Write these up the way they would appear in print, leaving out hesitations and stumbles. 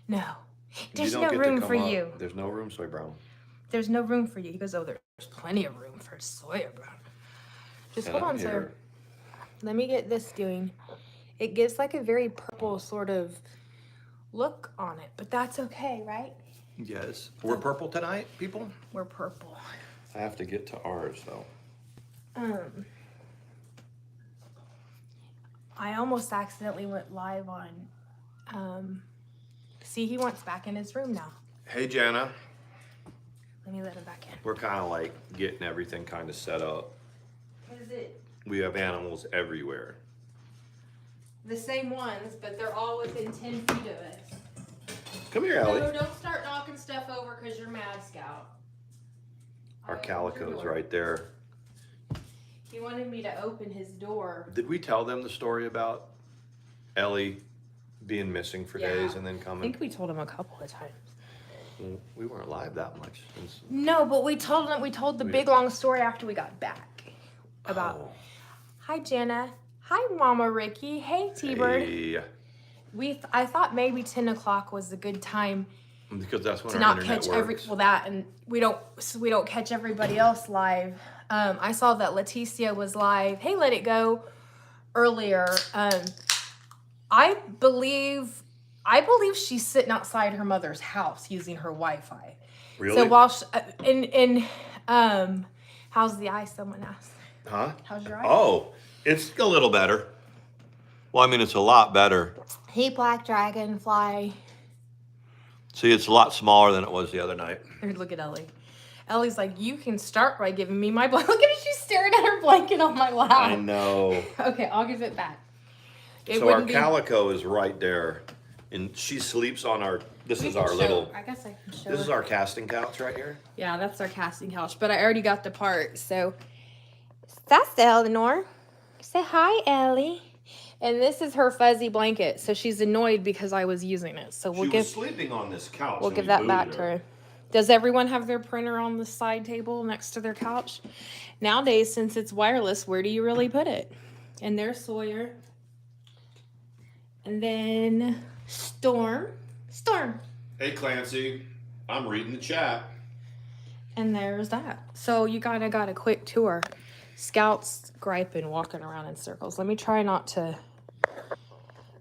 No. There's no room for you. There's no room, Soy Brown. There's no room for you. He goes, oh, there's plenty of room for Soy Brown. Just hold on, sir. Let me get this doing. It gives like a very purple sort of look on it, but that's okay, right? Yes. We're purple tonight, people? We're purple. I have to get to ours, though. I almost accidentally went live on, see, he wants back in his room now. Hey, Jana. Let me let him back in. We're kind of like getting everything kind of set up. Is it We have animals everywhere. the same ones, but they're all within 10 feet of us? Come here, Ellie. No, don't start knocking stuff over because you're mad, Scout. Our calico's right there. He wanted me to open his door. Did we tell them the story about Ellie being missing for days and then I coming? think we told him a couple of times. Well, we weren't live that much. No, but we told the big long story after we got back about. Hi, Jana. Hi, Mama Ricky. Hey, T-Bird. Hey. I thought maybe 10 o'clock was a good time Because that's when to our not internet catch works. and we don't catch everybody else live. I saw that Leticia was live. Hey, Let It Go earlier. I believe she's sitting outside her mother's house using her Wi-Fi. Really? So while how's the eye? Someone asked. Huh? How's your eye? Oh, it's a little better. Well, I mean, it's a lot better. Hey, Black Dragonfly. See, it's a lot smaller than it was the other night. Look at Ellie. Ellie's like, you can start by giving me my blanket. Look at her, she's staring at her blanket on my lap. I know. Okay, I'll give it back. So our calico is right there, and she sleeps on our. This is our little. I guess I can show. This is our casting couch right here. Yeah, that's our casting couch. But I already got the part, so that's Eleanor. Say hi, Ellie. And this is her fuzzy blanket, so she's annoyed because I was using it. So She was sleeping on this couch. We'll give that back to her. Does everyone have their printer on the side table next to their couch? Nowadays, since it's wireless, where do you really put it? And there's Sawyer. And then Storm. Hey, Clancy. I'm reading the chat. And there's that. So you kind of got a quick tour. Scout's griping, walking around in circles. Let me try not to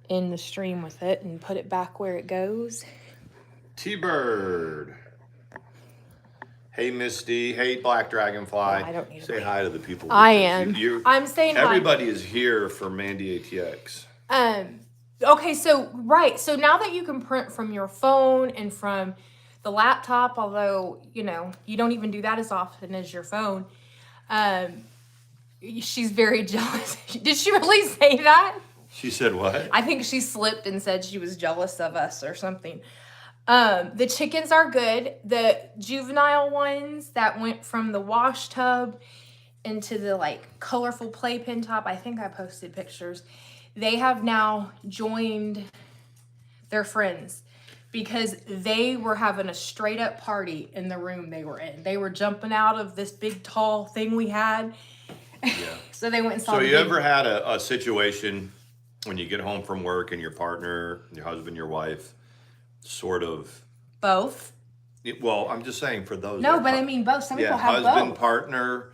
end the stream with it and put it back where it goes. T-Bird. Hey, Misty. Hey, Black Dragonfly. I don't need Say hi to the people. I am. I'm saying everybody is here for Mandi ATX. Okay, so now that you can print from your phone and from the laptop, although you don't even do that as often as your phone, she's very jealous. Did she really say that? She said what? I think she slipped and said she was jealous of us or something. The chickens are good. The juvenile ones that went from the wash tub into the colorful playpen top, I think I posted pictures. They have now joined their friends because they were having a straight up party in the room they were in. They were jumping out of this big tall thing we had. Yeah. So they went and saw. So you ever had a situation when you get home from work and your partner, your husband, your wife, sort of both? Well, I'm just saying for those. No, but I mean both. Some people have husband, both. Partner,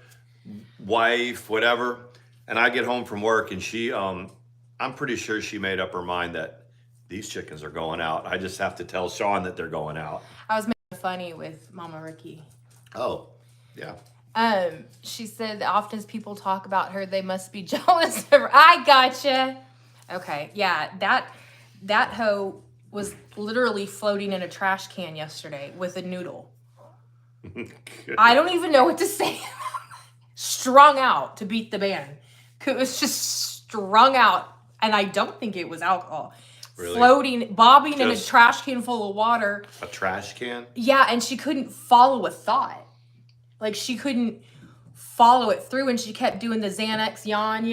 wife, whatever. And I get home from work and she, I'm pretty sure she made up her mind that these chickens are going out. I just have to tell Sean that they're going out. I was making funny with Mama Ricky. Oh, yeah. She said that often as people talk about her, they must be jealous of her. I gotcha. Okay, yeah, that hoe was literally floating in a trash can yesterday with a noodle. I don't even know what to say. Strung out to beat the band. It was just strung out, and I don't think it was alcohol. Really? Floating, bobbing in a trash can full of water. A trash can? Yeah, and she couldn't follow a thought. She couldn't follow it through, and she kept doing the Xanax yawn,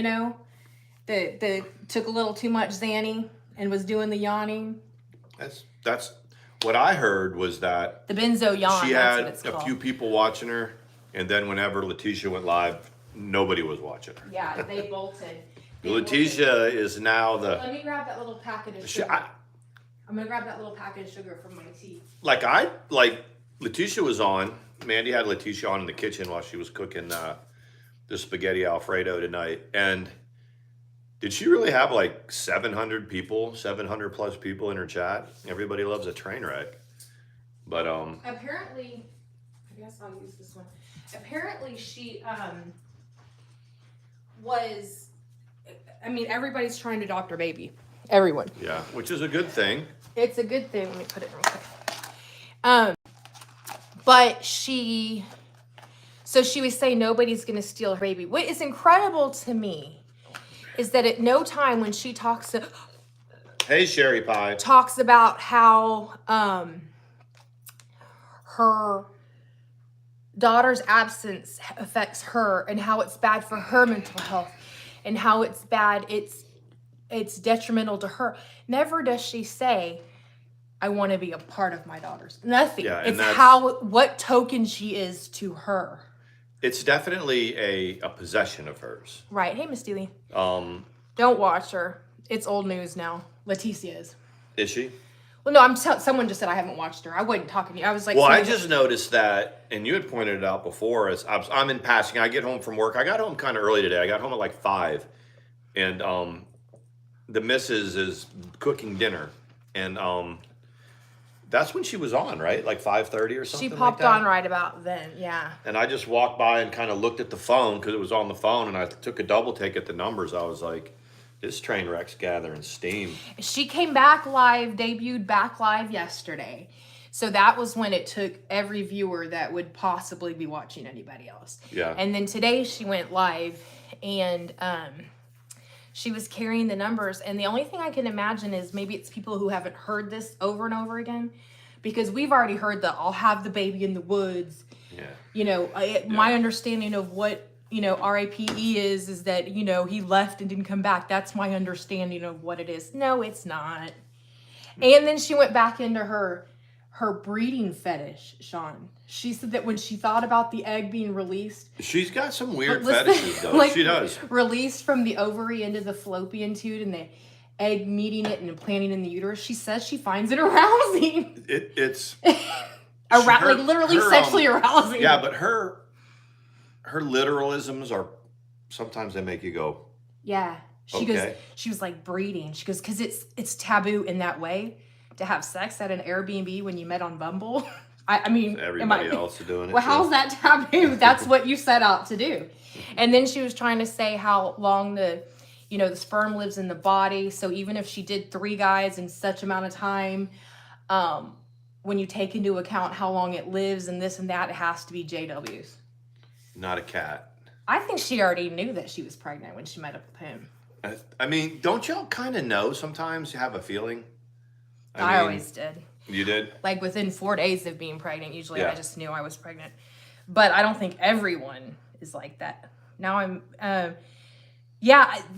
The took a little too much Xanny and was doing the yawning. That's what I heard was that the benzo yawn. She had a few people watching her, and then whenever Leticia went live, nobody was watching her. Yeah, they bolted. Leticia is now the. Let me grab that little packet of sugar. I'm gonna grab that little packet of sugar from my tea. Like Letitia was on. Mandy had Letitia on in the kitchen while she was cooking the spaghetti Alfredo tonight. And did she really have like 700 people, 700 plus people in her chat? Everybody loves a train wreck. But apparently, I guess I'll use this one. Apparently she was, I mean, everybody's trying to adopt her baby. Everyone. yeah, which is a good thing. It's a good thing. Let me put it real quick. But she was saying nobody's going to steal her baby. What is incredible to me is that at no time when she talks, Hey, Sherry Pie. talks about how her daughter's absence affects her and how it's bad for her mental health and how it's bad, it's detrimental to her. Never does she say, I want to be a part of my daughter's. Nothing. Yeah, it's what token she is to her. It's definitely a possession of hers. Right. Hey, Miss Dealey. Don't watch her. It's old news now. Leticia is. Is she? Well, no, someone just said I haven't watched her. I wasn't talking to you. I was like, well, I just noticed that, and you had pointed it out before. As I'm in passing, I get home from work. I got home kind of early today. I got home at like 5, and the missus is cooking dinner, and that's when she was on, right? Like 5:30 or something. She popped like that. on right about then, yeah. And I just walked by and kind of looked at the phone because it was on the phone, and I took a double take at the numbers. I was like, this train wreck's gathering steam. She came back live, debuted back live yesterday. So that was when it took every viewer that would possibly be watching anybody else. Yeah. And then today she went live, and she was carrying the numbers. And the only thing I can imagine is maybe it's people who haven't heard this over and over again, because we've already heard the I'll have the baby in the woods. Yeah. You know, my understanding of what, RAPE is that, he left and didn't come back. That's my understanding of what it is. No, it's not. And then she went back into her breeding fetish, Sean. She said that when she thought about the egg being released. She's got some weird fetishes, though. She does. Released from the ovary into the fallopian tube and the egg meeting it and implanting in the uterus. She says she finds it arousing. It's literally sexually arousing. Yeah, but her literalisms are sometimes they make you go. Yeah. She was like breeding. She goes, because it's taboo in that way to have sex at an Airbnb when you met on Bumble. I mean, everybody else is doing it. Well, how's that taboo? That's what you set out to do. And then she was trying to say how long the sperm lives in the body. So even if she did 3 guys in such amount of time, when you take into account how long it lives and this and that, it has to be JWs. Not a cat. I think she already knew that she was pregnant when she met up with him. I mean, don't y'all kind of know sometimes? You have a feeling? I always did. You did? Like within 4 days of being pregnant, usually Yeah. I just knew I was pregnant. But I don't think everyone is like that. Now I'm,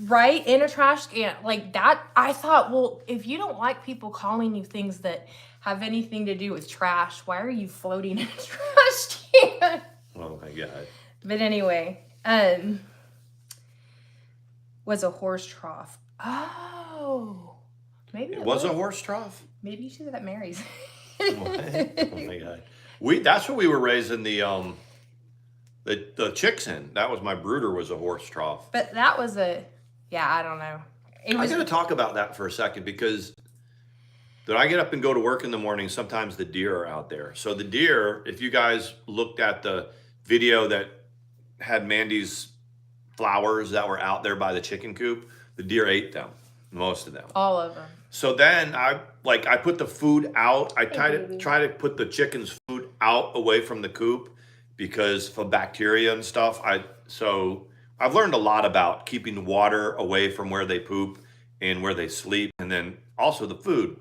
right? In a trash can. Like that, I thought, well, if you don't like people calling you things that have anything to do with trash, why are you floating in a trash can? Oh my God. But anyway, was a horse trough. Oh, maybe it was a horse trough? Maybe she's at Mary's. What? Oh my God. That's what we were raising the the chicks in. That was my brooder was a horse trough. But that was I don't know. I'm going to talk about that for a second because when I get up and go to work in the morning, sometimes the deer are out there. So the deer, if you guys looked at the video that had Mandy's flowers that were out there by the chicken coop, the deer ate them, most of them. All of them. So then I put the food out. I try to put the chicken's food out away from the coop because for bacteria and stuff. So I've learned a lot about keeping water away from where they poop and where they sleep, and then also the food.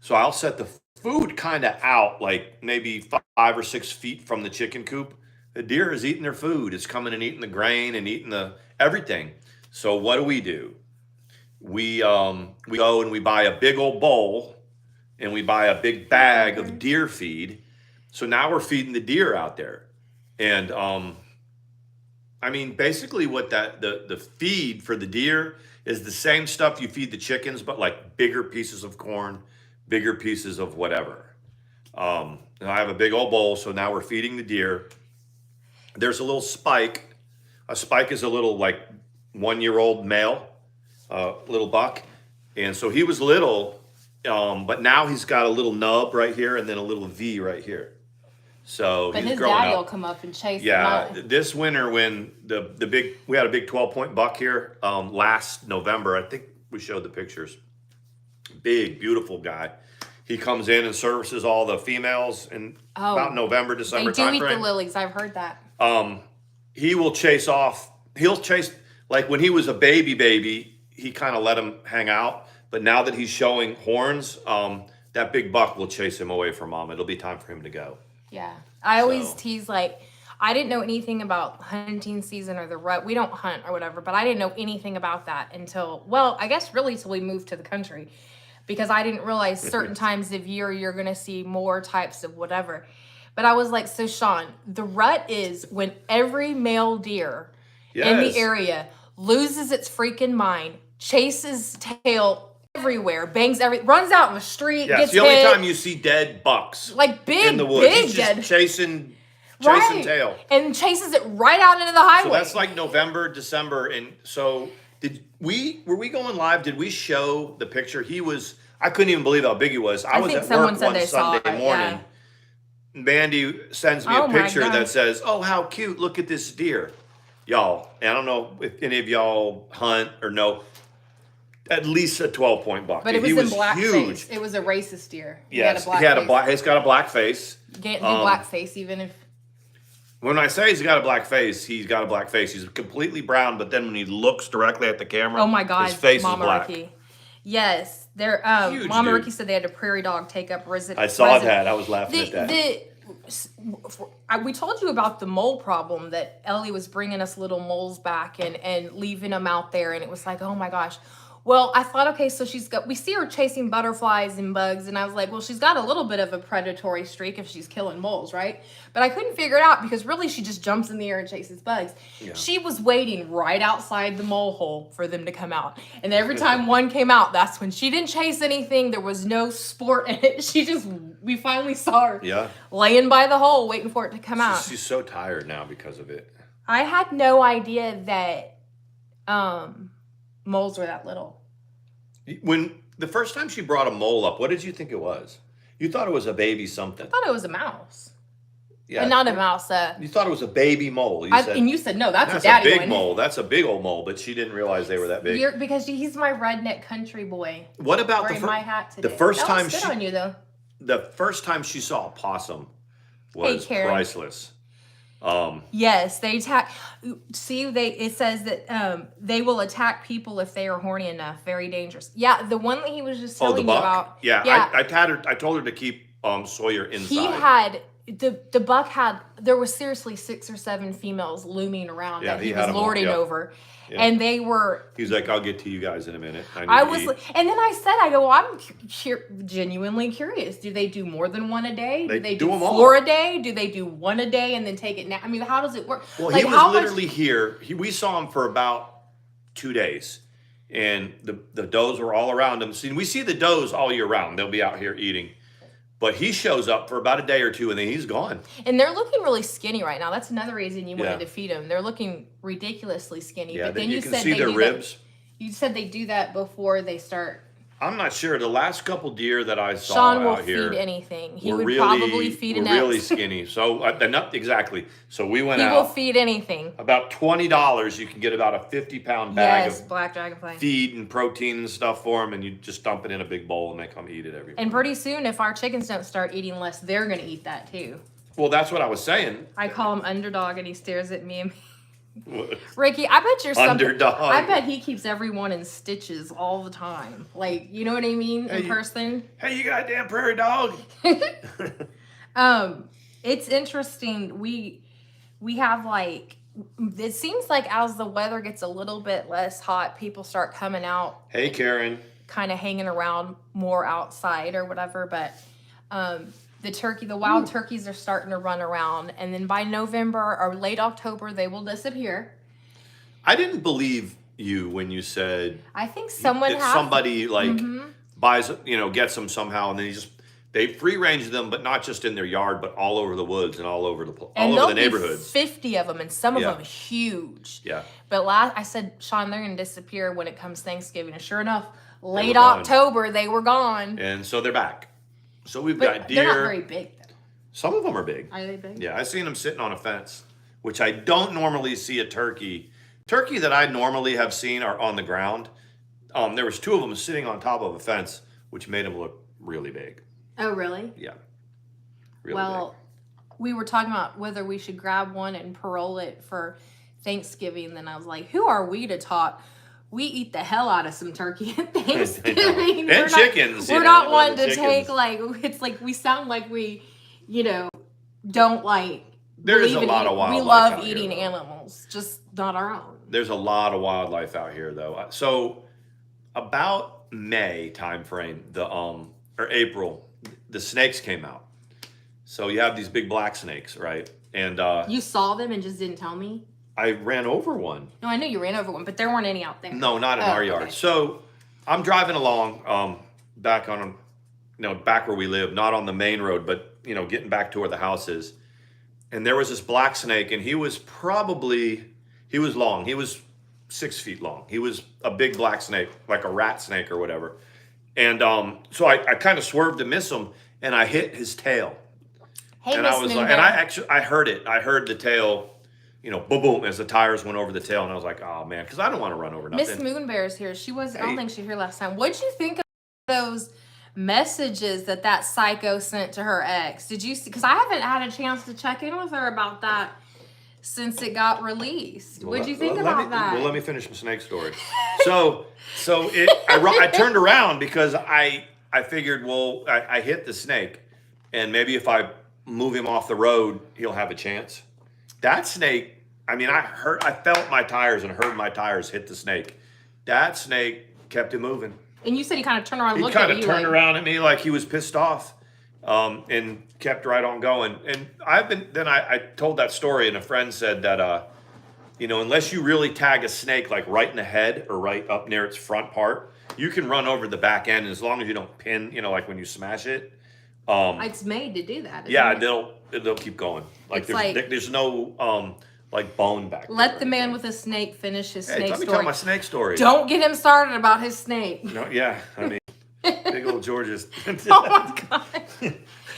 So I'll set the food kind of out, like maybe 5 or 6 feet from the chicken coop. The deer is eating their food. It's coming and eating the grain and eating everything. So what do? We go and we buy a big old bowl and we buy a big bag of deer feed. So now we're feeding the deer out there. And I mean, basically what the feed for the deer is the same stuff you feed the chickens, but like bigger pieces of corn, bigger pieces of whatever. And I have a big old bowl, so now we're feeding the deer. There's a little spike. A spike is a little like 1-year-old male, little buck. And so he was little, but now he's got a little nub right here and then a little V right here. So but he's his growing daddy up. will come up and chase him Yeah, out. this winter when we had a big 12-point buck here last November. I think we showed the pictures. Big, beautiful guy. He comes in and services all the females in about November, December They do eat the timeframe. lilies. I've heard that. He will chase off. He'll chase, like when he was a baby, he kind of let him hang out. But now that he's showing horns, that big buck will chase him away from mom. It'll be time for him to go. Yeah. I always tease, like, I didn't know anything about hunting season or the rut. We don't hunt or whatever, but I didn't know anything about that until, well, I guess really till we moved to the country, because I didn't realize certain times of year you're going to see more types of whatever. But I was like, so Sean, the rut is when every male deer in the area loses its freaking mind, chases tail everywhere, runs out in the street, Yeah, gets it's the only hit. time you see dead bucks. Like big, in the woods. big He's dead. just chasing tail. And chases it right out into the highway. So that's like November, December. And so were we going live? Did we show the picture? I couldn't even believe how big he was. I was think at someone work said one they saw Sunday it, morning. Mandy sends me Oh a my picture gosh. that says, "Oh, how cute. Look at this deer." Y'all, and I don't know if any of y'all hunt or know, at least a 12-point buck. But it was he in was blackface. huge. It was a racist deer. Yes, he's got a black face. You can't do blackface even if... When I say he's got a black face, he's got a black face. He's completely brown, but then when he looks directly at the camera, Oh my God, his face Mama is black. Ricky. Yes, Huge Mama dude. Ricky said they had a prairie dog take up resident. I saw that. I was laughing at that. We told you about the mole problem, that Ellie was bringing us little moles back and leaving them out there, and it was like, oh my gosh. Well, I thought, okay, so we see her chasing butterflies and bugs, and I was like, well, she's got a little bit of a predatory streak if she's killing moles, right? But I couldn't figure it out because really she just jumps in the air and chases bugs. Yeah. She was waiting right outside the mole hole for them to come out. And every time one came out, that's when she didn't chase anything. There was no sport in it. We finally saw her laying by the hole waiting for it to come out. She's so tired now because of it. I had no idea that moles were that little. When the first time she brought a mole up, what did you think it was? You thought it was a baby something. I thought it was a mouse. Yeah, and not a mouse. You thought it was a baby mole. And you said no. That's a daddy big one. mole. That's a big old mole. But she didn't realize they were that big. Because he's my redneck country boy. What about my hat today. the first time she on you though? The first time she saw a possum was priceless. Yes, they attack. See, it says that they will attack people if they are horny enough. Very dangerous. Yeah, the one that he was just telling me about. Yeah. I told her to keep Sawyer inside. He had the buck had. There was seriously 6 or 7 females looming around that he was lording over. Yeah. And they were... He's like, I'll get to you guys in a minute. And then I said, I'm genuinely curious. Do they do more than one a day? Do they do 4 a day? Do they do 1 a day and then take it now? I mean, how does it work? Well, he was literally here. We saw him for about 2 days. And the does were all around him. See, we see the does all year round. They'll be out here eating. But he shows up for about a day or 2, and then he's gone. And they're looking really skinny right now. That's another reason you wanted to feed them. They're looking ridiculously skinny. Yeah, but then you can see their ribs. You said they do that before they start. I'm not sure. The last couple deer that I saw Sean out here, will feed anything. He would probably feed an really skinny. So not exactly. So we went out. He will feed anything. About $20, you can get about a 50-pound bag of black dragonfly feed and protein and stuff for them, and you just dump it in a big bowl and they come eat it every morning. And pretty soon, if our chickens don't start eating less, they're going to eat that too. Well, that's what I was saying. I call him Underdog, and he stares at me and Ricky, I bet you're Underdog. I bet he keeps everyone in stitches all the time. Like, you know what I mean? In person. Hey, you goddamn prairie dog. It's interesting. We have like, it seems like as the weather gets a little bit less hot, people start coming out. Hey, Karen. Kind of hanging around more outside or whatever. But the wild turkeys are starting to run around, and then by November or late October, they will disappear. I didn't believe you when you said. I think somebody buys, gets them somehow, and then they free range them, but not just in their yard, but all over the woods and all over the neighborhoods. 50 of them, and some of them huge. Yeah. But I said, Sean, they're going to disappear when it comes Thanksgiving. And sure enough, late October, they were gone. And so they're back. So we've got deer. They're not very big, though. Some of them are big. Are they big? Yeah, I've seen them sitting on a fence, which I don't normally see a turkey. Turkey that I normally have seen are on the ground. There was 2 of them sitting on top of a fence, which made them look really big. Oh, really? Yeah. Really big. We were talking about whether we should grab one and parole it for Thanksgiving. Then I was like, who are we to talk? We eat the hell out of some turkey at Thanksgiving. And chickens. We're not one to take, it's like we sound like we, don't like. There's a lot of wildlife. We love eating animals, just not our own. There's a lot of wildlife out here, though. So about May timeframe, or April, the snakes came out. So you have these big black snakes, right? And you saw them and just didn't tell me? I ran over one. No, I knew you ran over one, but there weren't any out there. No, not in our yard. Okay. So I'm driving along back where we live, not on the main road, but getting back to where the house is. And there was this black snake, and he was long. He was 6 feet long. He was a big black snake, like a rat snake or whatever. And so I kind of swerved to miss him, and I hit his tail. Hey, and I was like, and I heard it. I heard the tail, boom, boom, as the tires went over the tail, and I was like, oh man, because I don't want to run over nothing. Miss Moonbear's here. She was. I don't think she was here last time. What'd you think of those messages that psycho sent to her ex? Did you see? Because I haven't had a chance to check in with her about that since it got released. What'd you think about that? Well, let me finish the snake story. So I turned around because I figured, I hit the snake, and maybe if I move him off the road, he'll have a chance. That snake, I felt my tires and heard my tires hit the snake. That snake kept it moving. And you said he kind of turned around and looked at you. He kind of turned around at me like he was pissed off, and kept right on going. And I told that story, and a friend said that, unless you really tag a snake like right in the head or right up near its front part, you can run over the back end as long as you don't pin, like when you smash it. It's made to do that. Yeah, they'll keep going. There's no bone back there. Let the man with a snake finish his snake story. Let me tell my snake story. Don't get him started about his snake. No, yeah, big old George's. Oh my god.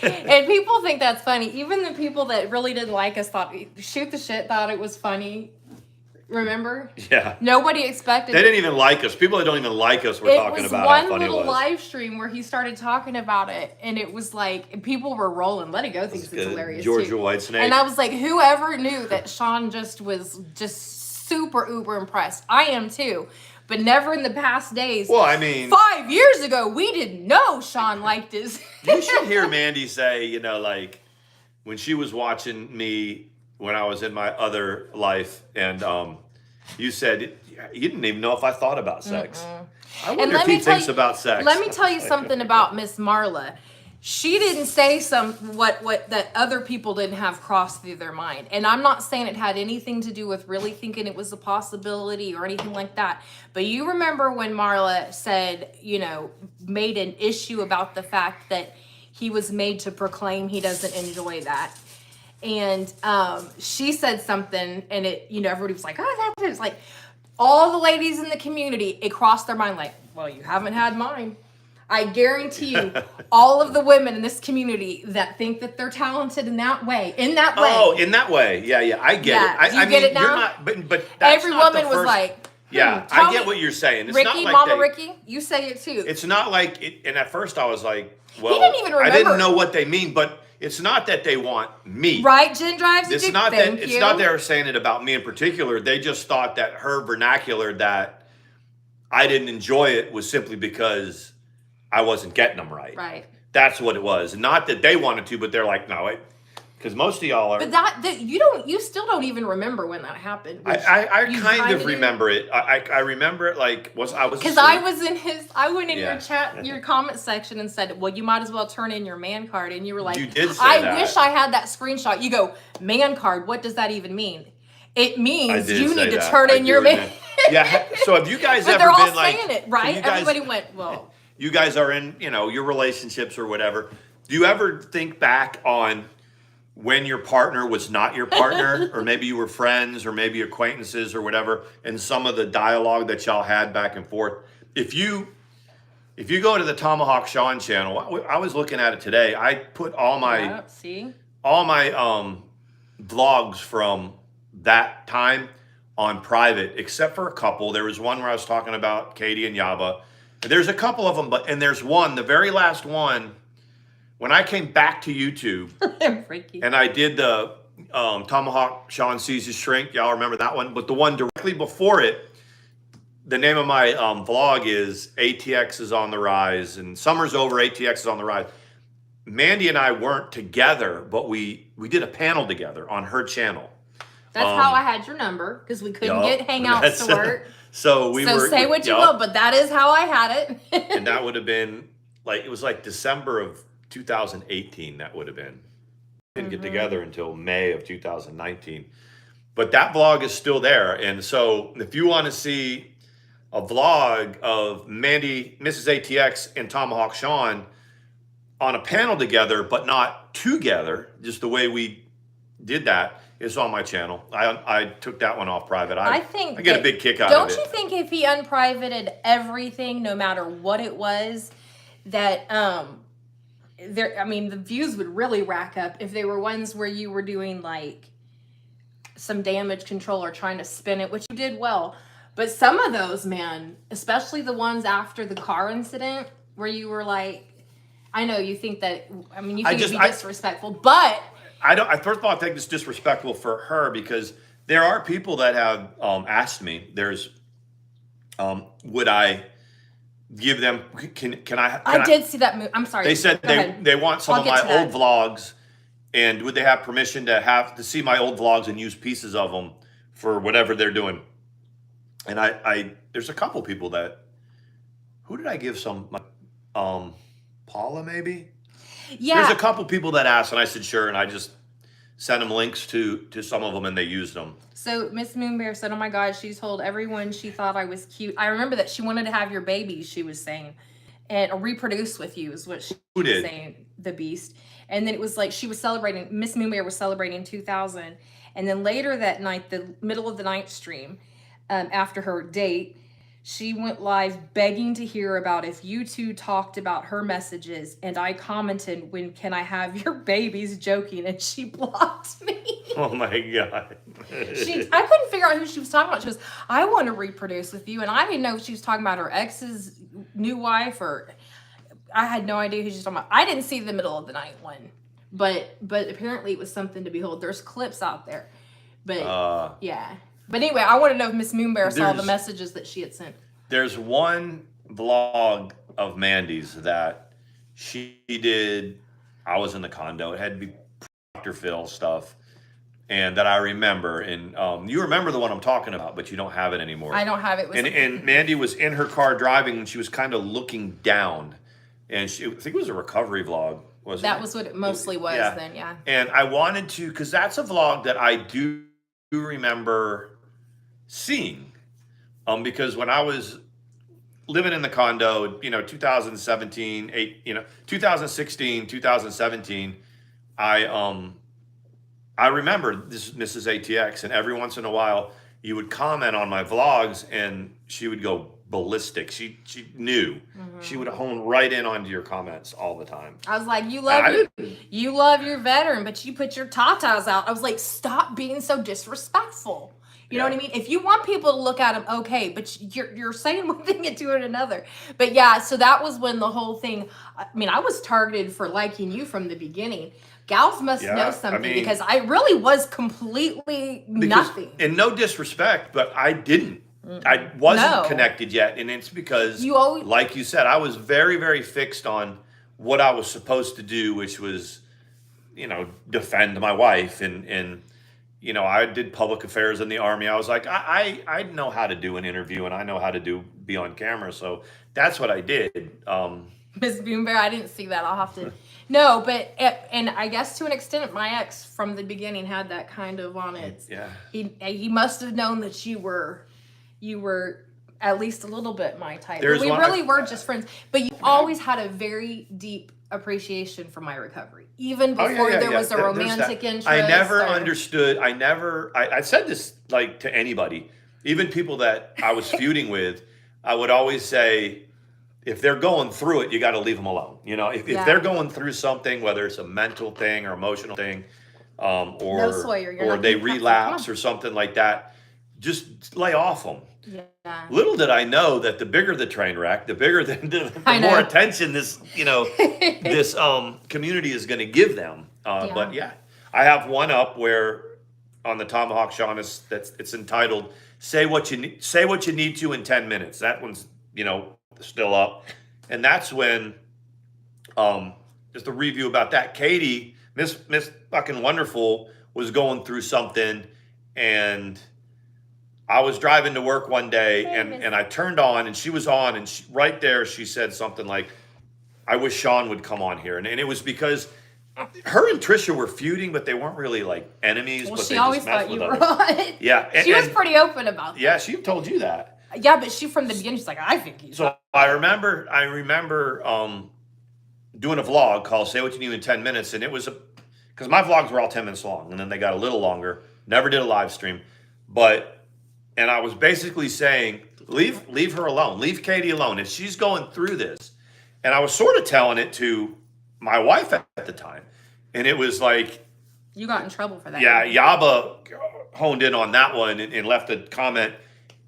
And people think that's funny. Even the people that really didn't like us thought it was funny. Remember? Yeah. Nobody expected. They didn't even like us. People that don't even like us were talking about how funny it was. It was one little live stream where he started talking about it, and it was like people were rolling. Let It Go thinks it's hilarious. Georgia too. White Snake. And I was like, whoever knew that Sean was super uber impressed. I am too. But never in the past days. Well, 5 years ago, we didn't know Sean liked his. You should hear Mandi say, when she was watching me when I was in my other life, and you said you didn't even know if I thought about sex. I wonder if he thinks about sex. Let me tell you something about Miss Marla. She didn't say what that other people didn't have crossed through their mind. And I'm not saying it had anything to do with really thinking it was a possibility or anything like that. But you remember when Marla said, made an issue about the fact that he was made to proclaim he doesn't enjoy that. And she said something, and it, everybody was like, oh, that's it. It's like all the ladies in the community, it crossed their mind like, well, you haven't had mine. I guarantee you, all of the women in this community that think that they're talented in that way. Oh, in that way. Yeah, I get it. Do you get it now? You're not, but that's every not woman was like, yeah, I get what you're saying. It's Ricky, not like Mama Ricky, you say it too. It's not like, and at first I was like, well, he didn't even remember. I didn't know what they mean, but it's not that they want me. Right, Jen drives it's not that it's not they're saying it about me in particular. They just thought that her vernacular that I didn't enjoy it was simply because I wasn't getting them right. Right. That's what it was. Not that they wanted to, but they're like, no, because most of y'all are. But that you still don't even remember when that happened. I kind of remember it. I remember it like I was because I went in your chat, your comment section, and said, well, you might as well turn in your man card, and you were like, you did say I wish I had that screenshot. You go, man card, what does that even mean? It means you need to turn in your man. Yeah. So have you guys but ever they're all been like saying it, right? Everybody went, well. you guys are in, your relationships or whatever. Do you ever think back on when your partner was not your partner, or maybe you were friends, or maybe acquaintances or whatever, and some of the dialogue that y'all had back and forth? If you go to the Tomahawk Sean channel, I was looking at it today. I put all my vlogs from that time on private, except for a couple. There was one where I was talking about Katie and Yaba. There's a couple of them, and there's one, the very last one, when I came back to YouTube and I did the Tomahawk Sean Sees His Shrink. Y'all remember that one? But the one directly before it, the name of my vlog is ATX is on the rise, and summer's over, ATX is on the rise. Mandi and I weren't together, but we did a panel together on her channel. That's how I had your number, because we couldn't get Hangouts to work. So say what you will, but that is how I had it. And that would have been it was like December of 2018. That would have been. Didn't get together until May of 2019. But that vlog is still there. And so if you want to see a vlog of Mandi, Mrs. ATX, and Tomahawk Sean on a panel together, but not together, just the way we did that, is on my channel. I took that one off private. I get a big kick out of it. Don't you think if he unprivated everything, no matter what it was, that the views would really rack up if they were ones where you were doing like some damage control or trying to spin it, which you did well. But some of those, man, especially the ones after the car incident where you were like, I know you think that, you think it'd be disrespectful, but first of all, I think it's disrespectful for her, because there are people that have asked me, would I give them, can I I did see that movie. I'm sorry. They said they want some of my old vlogs, and would they have permission to see my old vlogs and use pieces of them for whatever they're doing? And there's a couple people who did I give some, Paula maybe? Yeah. There's a couple people that asked, and I said sure, and I just sent them links to some of them, and they used them. So Miss Moonbear said, oh my God, she told everyone she thought I was cute. I remember that she wanted to have your babies, she was saying, and reproduce with you is what she was saying, the beast. And then it was like she was celebrating, Miss Moonbear was celebrating 2000. And then later that night, the middle of the night stream, after her date, she went live begging to hear about if you two talked about her messages, and I commented, when can I have your babies, joking, and she blocked me. Oh my God. I couldn't figure out who she was talking about. She was, I want to reproduce with you, and I didn't know if she was talking about her ex's new wife, or I had no idea who she was talking about. I didn't see the middle of the night one, but apparently it was something to behold. There's clips out there, but yeah. But anyway, I want to know if Miss Moonbear saw the messages that she had sent. There's one vlog of Mandi's that she did. I was in the condo. It had to be Dr. Phil stuff, and that I remember. And you remember the one I'm talking about, but you don't have it anymore. I don't have it. And Mandi was in her car driving, and she was kind of looking down. And I think it was a recovery vlog. That was what it mostly was then, yeah. And I wanted to, because that's a vlog that I do remember seeing, because when I was living in the condo, 2016, 2017, I remember this Mrs. ATX, and every once in a while you would comment on my vlogs, and she would go ballistic. She knew. She would hone right in onto your comments all the time. I was like, you love your veteran, but you put your tatas out. I was like, stop being so disrespectful. You know what I mean? If you want people to look at them, okay, but you're saying one thing and doing another. But yeah, so that was when the whole thing, I was targeted for liking you from the beginning. Gals must know something, because I really was completely nothing. And no disrespect, but I didn't. I wasn't connected yet, and it's because, like you said, I was very, very fixed on what I was supposed to do, which was, defend my wife, and I did public affairs in the Army. I was like, I know how to do an interview, and I know how to be on camera, so that's what I did. Ms. Boombear, I didn't see that. I'll have to. No, but and I guess to an extent, my ex from the beginning had that kind of on it. Yeah. He must have known that you were at least a little bit my type. There's But we one- really were just friends. But you always had a very deep appreciation for my recovery, even before there was a romantic interest. I never understood. I said this like to anybody, even people that I was feuding with. I would always say, if they're going through it, you got to leave them alone. You know, if they're going through something, whether it's a mental thing or emotional thing, or they relapse or something like that, just lay off them. Yeah. Little did I know that the bigger the train wreck, the bigger the more attention this this community is going to give them. But yeah, I have one up where on the Tomahawk, Sean, it's entitled "Say What You Need to in 10 Minutes." That one's still up, and that's when just a review about that. Katie, Miss fucking Wonderful, was going through something, and I was driving to work one day, and I turned on, and she was on, and right there she said something like, "I wish Sean would come on here," and it was because her and Trisha were feuding, but they weren't really like enemies. Well, but she they always just messed thought you with were others. hot. Yeah, she was pretty open about that. Yeah, she told you that. Yeah, but she from the beginning, she's like, I think he's hot. I remember doing a vlog called "Say What You Need in 10 Minutes," and it was because my vlogs were all 10 minutes long, and then they got a little longer. Never did a live stream, and I was basically saying, leave her alone, leave Katie alone if she's going through this. And I was sort of telling it to my wife at the time, and it was like, you got in trouble for that. Yeah, Yaba honed in on that one and left a comment,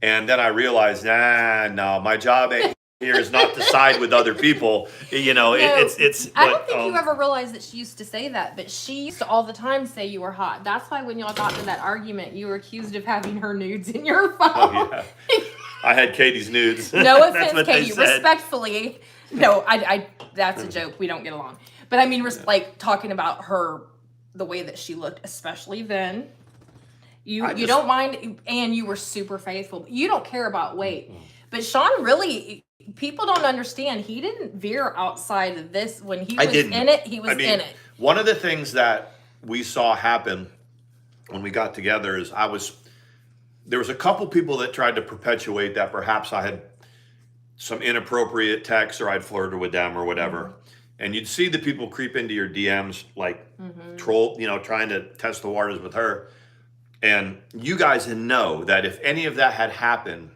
and then I realized, no, my job here is not to side with other people. It's. I don't think you ever realized that she used to say that, but she used to all the time say you were hot. That's why when y'all got into that argument, you were accused of having her nudes in your phone. Oh, yeah. I had Katie's nudes. No offense, Katie. Respectfully, no, I. That's a joke. We don't get along. But I mean, like talking about her, the way that she looked, especially then. You don't mind, and you were super faithful. You don't care about weight. But Sean really, people don't understand. He didn't veer outside of this. When he was in it, he was in it. One of the things that we saw happen when we got together is there was a couple people that tried to perpetuate that perhaps I had some inappropriate texts or I'd flirted with them or whatever. Mm-hmm. And you'd see the people creep into your DMs like troll, trying to test the waters with her. And you guys know that if any of that had happened,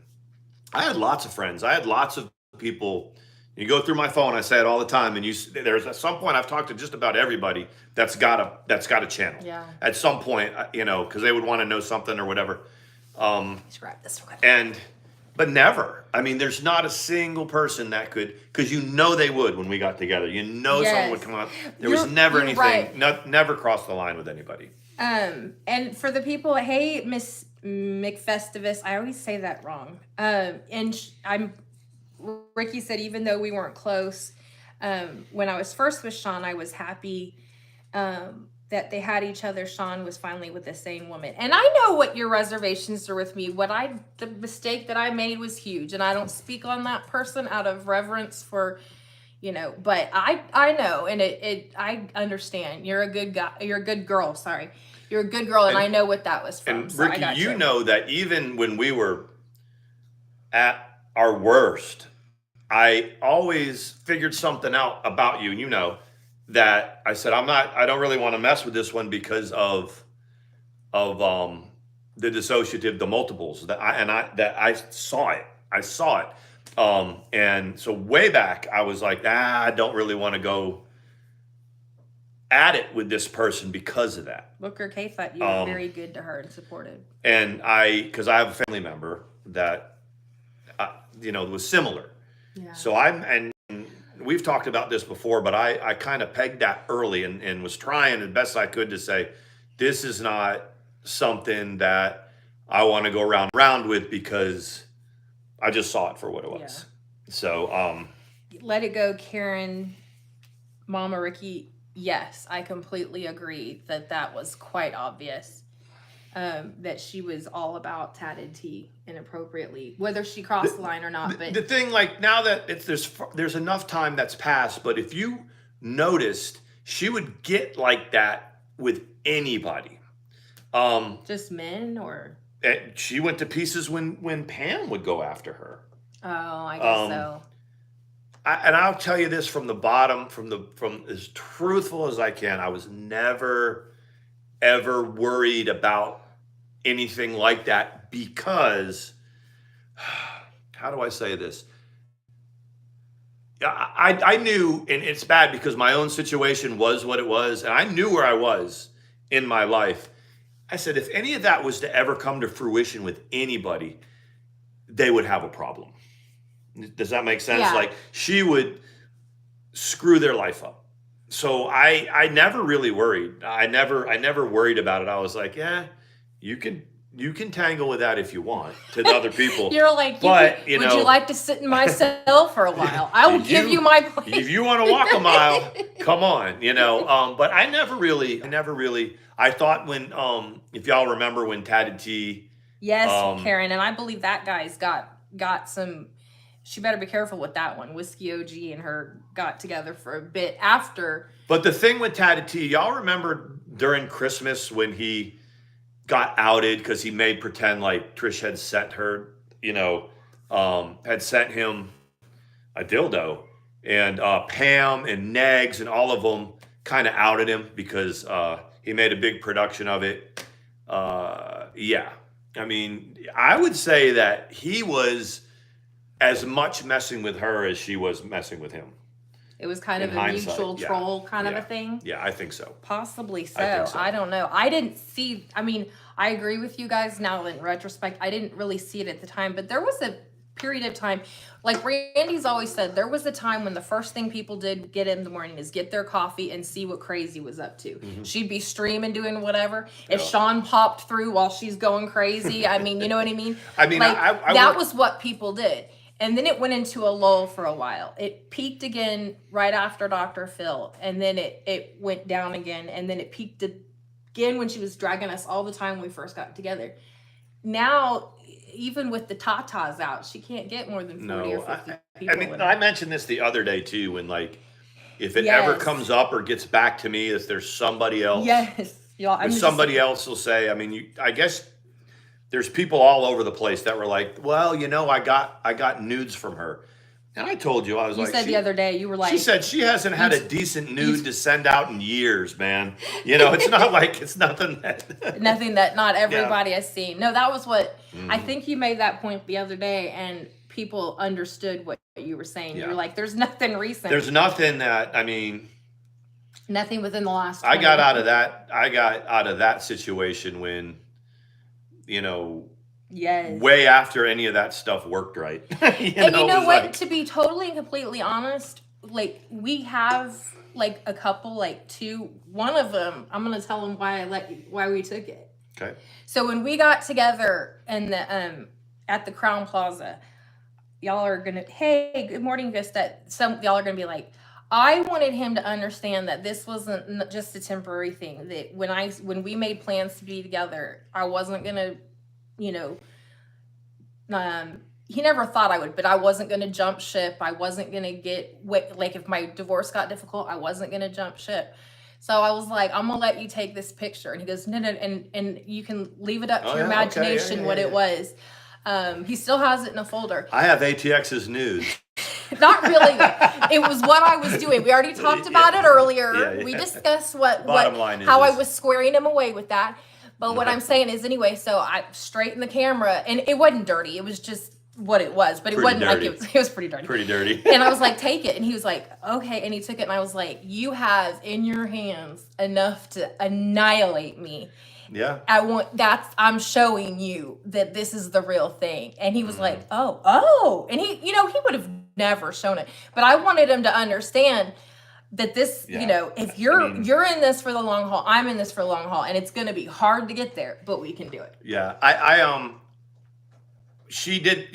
I had lots of friends. I had lots of people. You go through my phone, I say it all the time, and there's at some point I've talked to just about everybody that's got a channel. Yeah. At some point, because they would want to know something or whatever. Let's grab this one. But never. I mean, there's not a single person that could, because they would when we got together. Someone would come up. There was never anything. Right. Never crossed the line with anybody. And for the people, hey, Miss McFestivus, I always say that wrong. Ricky said, even though we weren't close, when I was first with Sean, I was happy that they had each other. Sean was finally with the same woman. And I know what your reservations are with me. The mistake that I made was huge. And I don't speak on that person out of reverence for, but I know. And I understand. You're a good guy. You're a good girl. Sorry. You're a good girl. And I know what that was from. And so Ricky, you know that even when we were at our worst, I always figured something out about you. And that I said, I don't really want to mess with this one because of the dissociative, the multiples that I saw it. And so way back, I was like, I don't really want to go at it with this person because of that. Booker K thought you were very good to her and supportive. And because I have a family member that, was similar. Yeah. So and we've talked about this before, but I kind of pegged that early and was trying as best I could to say, this is not something that I want to go around with because I just saw it for what it was. Yeah. So, let it go, Karen, Mama Ricky. Yes, I completely agree that was quite obvious. That she was all about tatted tea inappropriately, whether she crossed the line or not. But the thing, like now that there's enough time that's passed, but if you noticed, she would get like that with anybody. Just men or And she went to pieces when Pam would go after her. Oh, I guess so. And I'll tell you this from the bottom, from as truthful as I can, I was never ever worried about anything like that because, how do I say this? I knew, and it's bad because my own situation was what it was, and I knew where I was in my life. I said, if any of that was to ever come to fruition with anybody, they would have a problem. Does that make sense? Yeah. Like, she would screw their life up. So I never really worried. I never worried about it. I was like, yeah, you can tangle with that if you want to the other people. You're like, but would you like to sit in my cell for a while? I will give you my place. If you want to walk a mile, come on, But I never really. I thought when, if y'all remember when Tatted T. Yes, Karen, and I believe that guy's got some. She better be careful with that one. Whiskey OG and her got together for a bit after. But the thing with Tatted T, y'all remember during Christmas when he got outed because he made pretend like Trish had sent her, had sent him a dildo, and Pam and Negs and all of them kind of outed him because he made a big production of it. Yeah, I mean, I would say that he was as much messing with her as she was messing with him. It was kind of a mutual troll kind of a thing. Yeah, I think so. Possibly so. I don't know. I didn't see, I agree with you guys now in retrospect. I didn't really see it at the time, but there was a period of time, like Randy's always said, there was a time when the first thing people did get in the morning is get their coffee and see what Crazy was up to. Mm-hmm. She'd be streaming, doing whatever. If Sean popped through while she's going crazy, you know what I mean? That was what people did. And then it went into a lull for a while. It peaked again right after Dr. Phil. And then it went down again. And then it peaked again when she was dragging us all the time when we first got together. Now, even with the tatas out, she can't get more than 40 or 50 people. I mentioned this the other day too, when if it ever comes up or gets back to me, if there's somebody else. Yes. Somebody else will say, I guess there's people all over the place that were like, well, I got nudes from her. And I told you, you said the other day, you were like. She said she hasn't had a decent nude to send out in years, man. It's not like it's nothing that. Nothing that not everybody has seen. No, that was what, I think you made that point the other day and people understood what you were saying. Yeah. You're like, there's nothing recent. There's nothing that, nothing within the last. I got out of that situation when, yes. way after any of that stuff worked right. And you know what? To be totally and completely honest, we have a couple, two. One of them, I'm gonna tell them why we took it. Okay. So when we got together in the at the Crown Plaza, y'all are gonna, hey, good morning, Vista. Some y'all are gonna be like, I wanted him to understand that this wasn't just a temporary thing. That when we made plans to be together, I wasn't gonna, he never thought I would, but I wasn't gonna jump ship. I wasn't gonna if my divorce got difficult, I wasn't gonna jump ship. So I was like, I'm gonna let you take this picture, and he goes, no, and you can leave it up to your imagination what it was. He still has it in a folder. I have ATX's nudes. Not really. It was what I was doing. We already talked about it earlier. Yeah. We discussed how I was squaring him away with that. But what I'm saying is, anyway, so I straightened the camera, and it wasn't dirty. It was just what it was. But it wasn't dirty. It was pretty dirty. Pretty dirty. And I was like, take it. And he was like, okay. And he took it, and I was like, you have in your hands enough to annihilate me. Yeah. I'm showing you that this is the real thing. And he was like, oh. And he would have never shown it. But I wanted him to understand that this, if you're in this for the long haul, I'm in this for the long haul, and it's going to be hard to get there, but we can do it. Yeah. She did,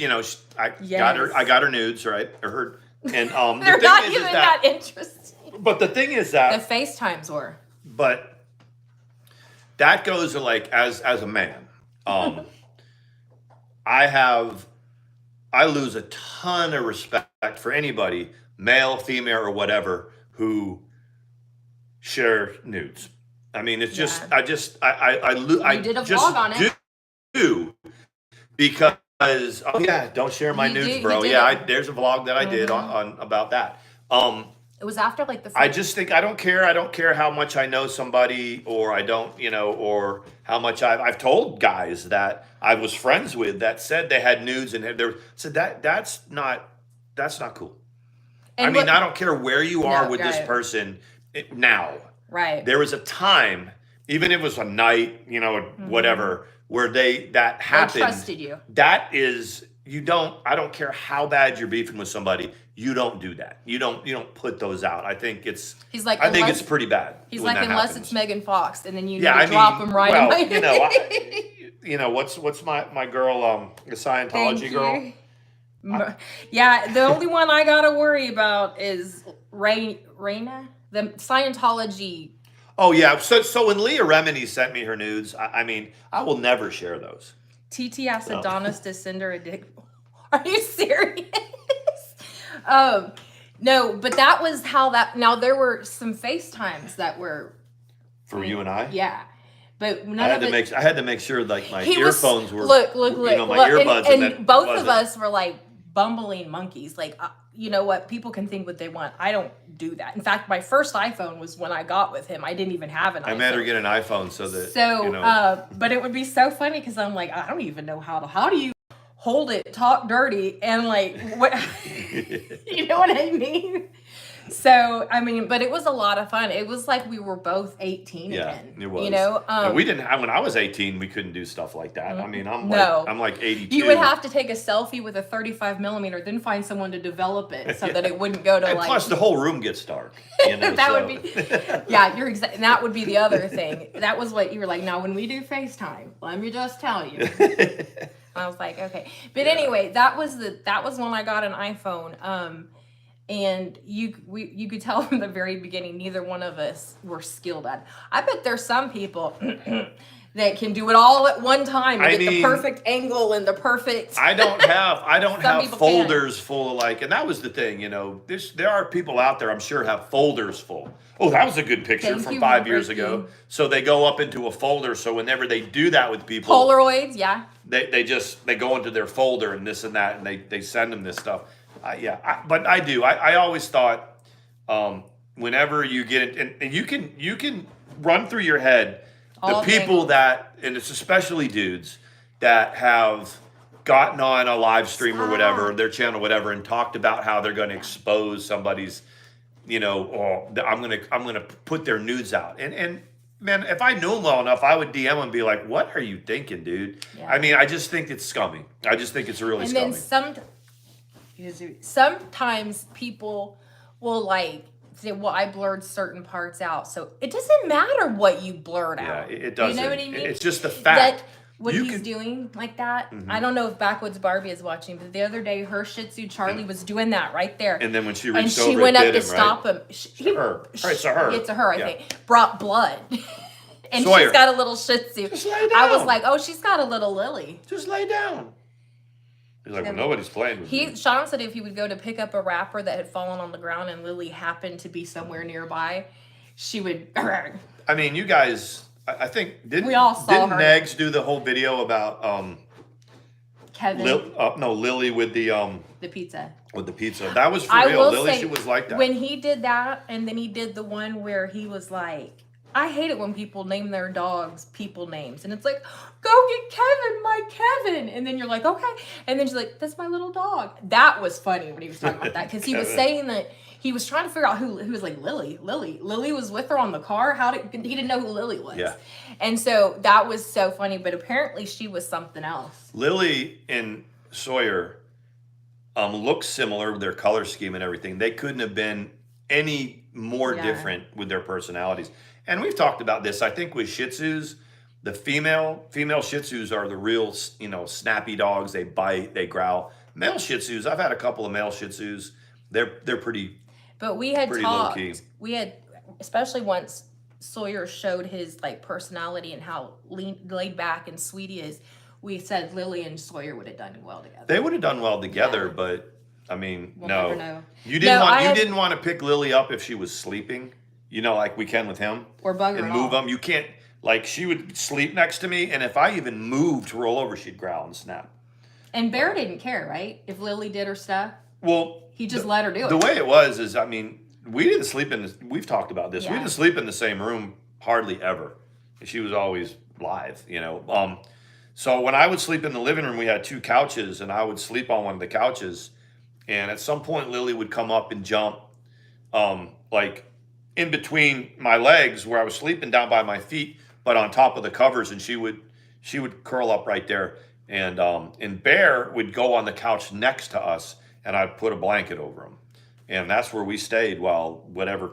I got her nudes, right? Or her, and they're not even that interesting. But the thing is that the FaceTimes were. But that goes to as a man. I lose a ton of respect for anybody, male, female, or whatever, who share nudes. It's just, I did a vlog on it. because oh yeah, don't share my nudes, bro. Yeah, there's a vlog that I did on about that. It was after like the. I just think I don't care. I don't care how much I know somebody, or I don't, or how much I've told guys that I was friends with that said they had nudes and had said that's not cool. And I mean, I don't care where you are with this person now. Right. There was a time, even if it was a night, whatever, where that happened. They trusted you. That is, I don't care how bad you're beefing with somebody. You don't do that. You don't put those out. I think it's. He's like. I think it's pretty bad. He's like, unless it's Megan Fox, and then you drop them right away. What's my girl, the Scientology girl. Yeah, the only one I gotta worry about is Raina, the Scientology. Oh yeah, so when Leah Remini sent me her nudes, I mean, I will never share those. TT asked Adonis to send her a dick. Are you serious? No, but that was how that. Now there were some FaceTimes that were for you and I. Yeah, but I had to make sure like my earphones were look, my earbuds, and both of us were like bumbling monkeys. Like you know what? People can think what they want. I don't do that. In fact, my first iPhone was when I got with him. I didn't even have an iPhone. I made her get an iPhone so that. But it would be so funny because I'm like, I don't even know how do you hold it, talk dirty, and like what you know what I mean? So I mean, but it was a lot of fun. It was like we were both 18 again. It was. We didn't. When I was 18, we couldn't do stuff like that. I mean, I'm like 82. You would have to take a selfie with a 35 millimeter, then find someone to develop it so that it wouldn't go to Plus, the whole room gets dark. Would be. Yeah, you're exactly. That would be the other thing. That was what you were like. Now, when we do FaceTime, let me just tell you. I was like, okay, but anyway, that was when I got an iPhone. And you could tell from the very beginning, neither one of us were skilled at it. I bet there's some people that can do it all at one time and get the perfect angle and the perfect. I don't have folders full of and that was the thing, there are people out there I'm sure have folders full. Oh, that was a good picture from 5 years ago. So they go up into a folder. So whenever they do that with people, Polaroids, yeah. They go into their folder and this and that, and they send them this stuff. But I do. I always thought, whenever you get it, and you can run through your head the people that, and it's especially dudes that have gotten on a live stream or whatever, their channel, whatever, and talked about how they're going to expose somebody's, I'm gonna put their nudes out, and man, if I knew him well enough, I would DM him and be like, "What are you thinking, dude?" Yeah. I mean, I just think it's scummy. I just think it's really scummy. And then sometimes people will say, well, I blurred certain parts out. So it doesn't matter what you blurred out. Yeah, it doesn't. You know what I mean? It's just the fact. What he's doing like that. Mm-hmm. I don't know if Backwoods Barbie is watching, but the other day her Shih Tzu Charlie was doing that right there. And then when she reached over, she went up to stop him. It's a her. It's a her, I think. Brought blood. And Sawyer. She's got a little Shih Tzu. Just lay down. I was like, oh, she's got a little Lily. Just lay down. He's like, well, nobody's playing with me. Sean said if he would go to pick up a wrapper that had fallen on the ground and Lily happened to be somewhere nearby, she would. I mean, you guys, I think, didn't Negs do the whole video about Kevin? Lily with the pizza. With the pizza. That was for real. Lily, she was like that. When he did that, and then he did the one where he was like, I hate it when people name their dogs people names. And it's like, go get Kevin, my Kevin. And then you're like, okay. And then she's like, that's my little dog. That was funny when he was talking about that. Because he was saying that he was trying to figure out who was like, Lily. Lily was with her on the car. He didn't know who Lily was. Yeah. And so that was so funny. But apparently she was something else. Lily and Sawyer look similar, their color scheme and everything. They couldn't have been any more different with their personalities. And we've talked about this, I think, with Shih Tzus. The female Shih Tzus are the real, snappy dogs. They bite, they growl. Male Shih Tzus, I've had a couple of male Shih Tzus. They're pretty. But we had talked. We had, especially once Sawyer showed his personality and how laid back and sweet he is. We said Lily and Sawyer would have done well together. They would have done well together, but I mean, we'll never know. You didn't want to pick Lily up if she was sleeping. Like we can with him. Or bugger and move him. You can't, she would sleep next to me, and if I even moved to roll over, she'd growl and snap. And Bear didn't care, right? If Lily did her stuff, well, he just let her do it. The way it was is, I mean, we didn't sleep in. We've talked about this. Yeah. We didn't sleep in the same room hardly ever. She was always live, you know. So when I would sleep in the living room, we had 2 couches, and I would sleep on one of the couches. And at some point, Lily would come up and jump, like in between my legs where I was sleeping down by my feet, but on top of the covers, and she would curl up right there. And Bear would go on the couch next to us, and I'd put a blanket over him, and that's where we stayed while whatever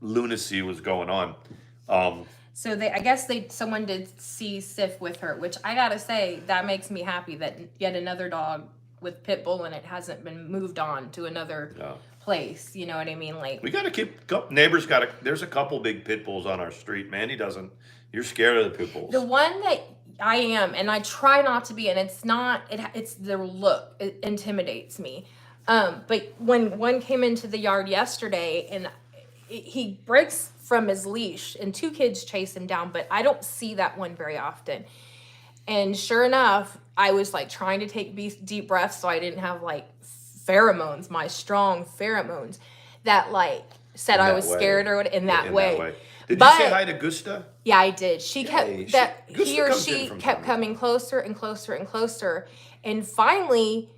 lunacy was going on. So I guess someone did see Sif with her, which I gotta say that makes me happy that yet another dog with pit bull in it hasn't been moved on to another place. You know what I mean? Like, we got to keep neighbors. There's a couple big pit bulls on our street. Mandy doesn't. You're scared of the pit bulls. The one that I am, and I try not to be, and it's not. It's their look. It intimidates me. But when one came into the yard yesterday, and he breaks from his leash, and 2 kids chase him down, but I don't see that one very often. And sure enough, I was like trying to take deep breaths so I didn't have like pheromones, my strong pheromones that like said I was scared or in that way. Did you say hi to Gusta? Yeah, I did. She kept he or she kept coming closer and closer and closer, and finally,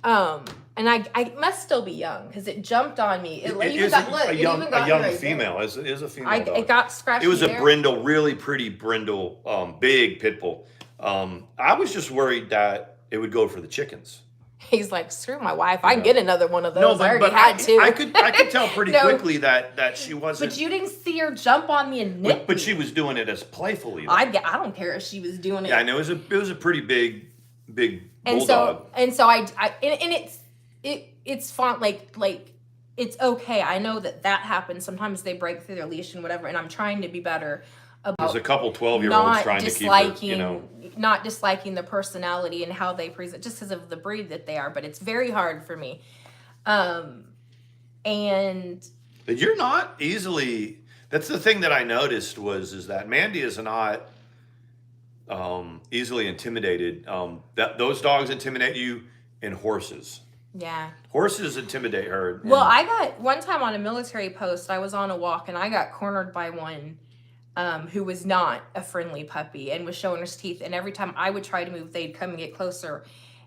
and I must still be young because it jumped on me. It even got a young female. It is a female dog. It got scratched. It was a brindle, really pretty brindle, big pit bull. I was just worried that it would go for the chickens. He's like, screw my wife. I can get another one of those. No, but, I already had 2. I could tell pretty quickly that she wasn't. But you didn't see her jump on me and nip. But she was doing it as playfully. I don't care if she was doing it. Yeah, I know it was a pretty big bulldog. And so it's fun. Like it's okay. I know that happens. Sometimes they break through their leash and whatever. And I'm trying to be better about. There's a couple 12-year-olds trying to keep her, not disliking the personality and how they present, just because of the breed that they are. But it's very hard for me. And but you're not easily. That's the thing that I noticed is that Mandi is not easily intimidated. Those dogs intimidate you, and horses. Yeah. Horses intimidate her. Well, I got one time on a military post. I was on a walk and I got cornered by one. Who was not a friendly puppy and was showing his teeth, and every time I would try to move, they'd come and get closer,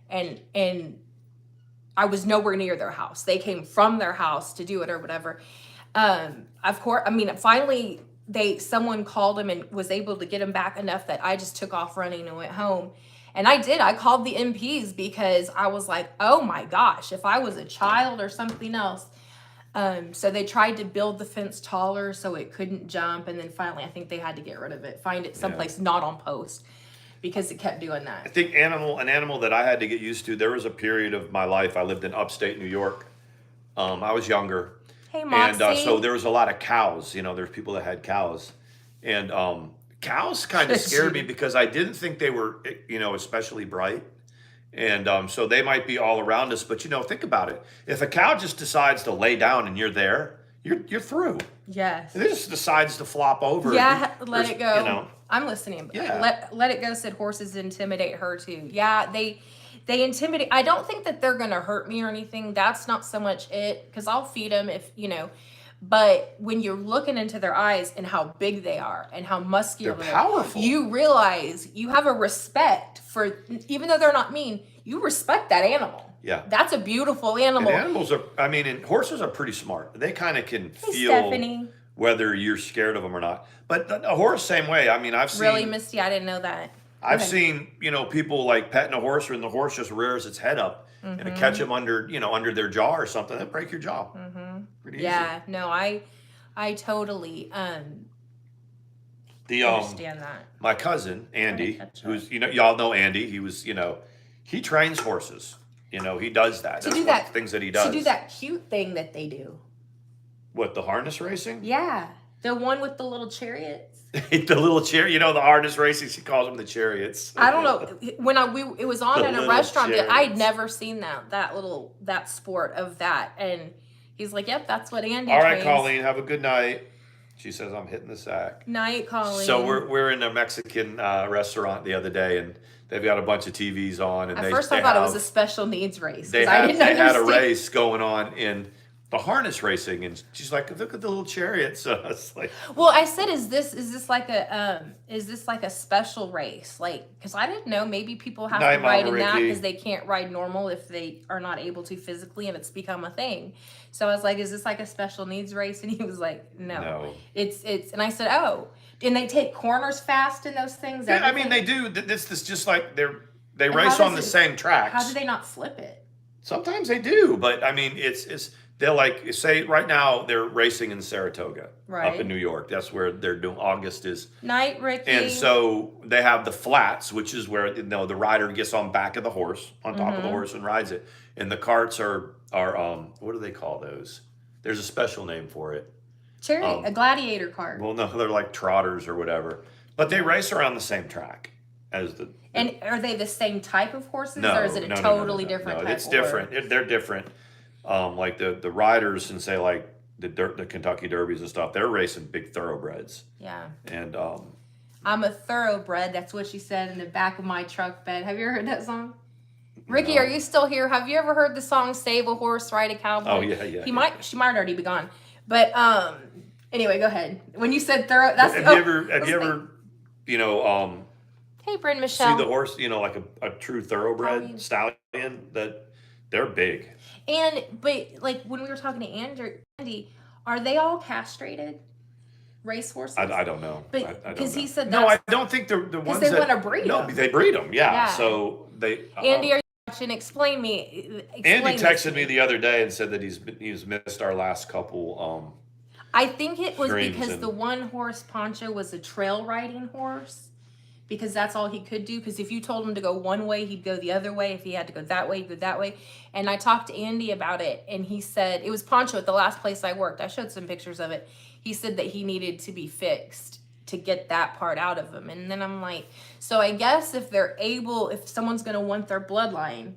and I was nowhere near their house. They came from their house to do it or whatever. Of course, I mean, finally someone called him and was able to get him back enough that I just took off running and went home. And I called the MPs because I was like, oh my gosh, if I was a child or something else. So they tried to build the fence taller so it couldn't jump, and then finally I think they had to get rid of it, find it someplace not on post, because it kept doing that. I think an animal that I had to get used to. There was a period of my life I lived in upstate New York. I was younger. Hey, Moxie. And so there was a lot of cows. There's people that had cows, and cows kind of scared me because I didn't think they were especially bright. And so they might be all around us, but think about it. If a cow just decides to lay down and you're there, you're through. Yes. If it just decides to flop over. Yeah, let it go. I'm listening. Yeah. Let it go said horses intimidate her too. Yeah, they intimidate. I don't think that they're gonna hurt me or anything. That's not so much it, because I'll feed them if But when you're looking into their eyes and how big they are and how muscular they're powerful, you realize you have a respect for, even though they're not mean, you respect that animal. Yeah. That's a beautiful animal. And animals are, and horses are pretty smart. They kind of can feel whether you're scared of them or not. But a horse, same way. I've seen. Really, Misty? I didn't know that. I've seen, people like petting a horse and the horse just rears its head up and to catch them under their jaw or something, that'd break your jaw. Pretty easy. Yeah, no, I totally understand that. My cousin, Andy, who's, y'all know Andy, he was, he trains horses. He does that. That's one of the things that he does. To do that cute thing that they do. What, the harness racing? Yeah. The one with the little chariots. The little chariot, the harness racing, she calls them the chariots. I don't know. When it was on in a restaurant, I'd never seen that sport of that. And he's like, yep, that's what Andy trains. All right, Colleen, have a good night. She says I'm hitting the sack. Night, Colleen. So we're in a Mexican restaurant the other day, and they've got a bunch of TVs on. And At first I thought it was a special needs race. They I didn't had a understand. race going on in the harness racing, and she's like, "Look at the little chariots." So it's like, well, I said, is this like a special race? Like, because I didn't know, maybe people have Night, to ride Mama in that Ricky. because they can't ride normal if they are not able to physically, and it's become a thing. So I was like, is this like a special needs race? And he was like, no. It's and I said, oh, and they take corners fast in those things. Yeah, I mean they do. This is just like they race on the same tracks. How do they not flip it? Sometimes they do, but I mean it's they'll like say right now they're racing in Saratoga, up in New York. That's where they're doing. August is Night, Ricky. And so they have the flats, which is where the rider gets on back of the horse, on top of the horse, and rides it. And the carts are what do they call those? There's a special name for it. A gladiator cart. Well, no, they're like trotters or whatever. But they race around the same track as the. And are they the same type of horses, No, or is it a totally different type? It's different. They're different. Like the riders and say like the Kentucky Derbies and stuff, they're racing big thoroughbreds. Yeah. And I'm a thoroughbred. That's what she said in the back of my truck bed. Have you ever heard that song? Ricky, are you still here? Have you ever heard the song "Save a Horse, Ride a Cowboy"? Oh yeah. She might already be gone. But anyway, go ahead. When you said thorough, that's have you ever hey, Bryn Michelle. see the horse, like a true thoroughbred stallion, that they're big. But like when we were talking to Andy, are they all castrated racehorses? I don't know. But because he said no, I don't think the ones they want to breed them. No, they breed them. Yeah. So they. Andy, are you watching? Explain Andy texted me the other day and said that he's missed our last couple. I think it was because and the one horse Poncho was a trail riding horse. Because that's all he could do. Because if you told him to go one way, he'd go the other way. If he had to go that way, he'd go that way. And I talked to Andy about it, and he said, it was Poncho at the last place I worked. I showed some pictures of it. He said that he needed to be fixed to get that part out of him. And then I'm like, so I guess if someone's going to want their bloodline,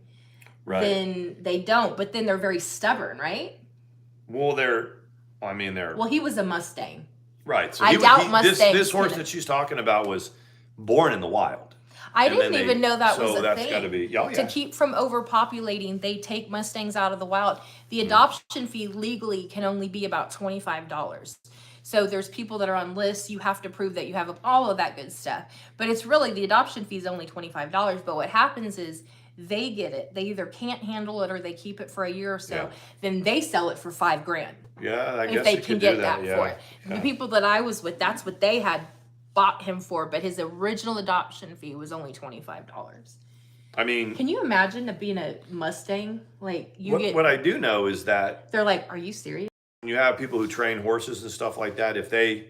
then they don't. But then they're very stubborn, right? Well, Well, he was a Mustang. Right. So I doubt Mustangs. This horse that she's talking about was born in the wild. I didn't even know that was a thing. So that's got to be, To keep from overpopulating, they take Mustangs out of the wild. The adoption fee legally can only be about $25. So there's people that are on lists. You have to prove that you have all of that good stuff. But it's really, the adoption fee is only $25. But what happens is they get it. They either can't handle it or they keep it for a year or so. Yeah. Then they sell it for $5,000. Yeah, I guess if they can get that for it. Yeah. The people that I was with, that's what they had bought him for, but his original adoption fee was only $25. I mean, can you imagine that being a Mustang? Like what I do know is that they're like, are you serious? When you have people who train horses and stuff like that, if they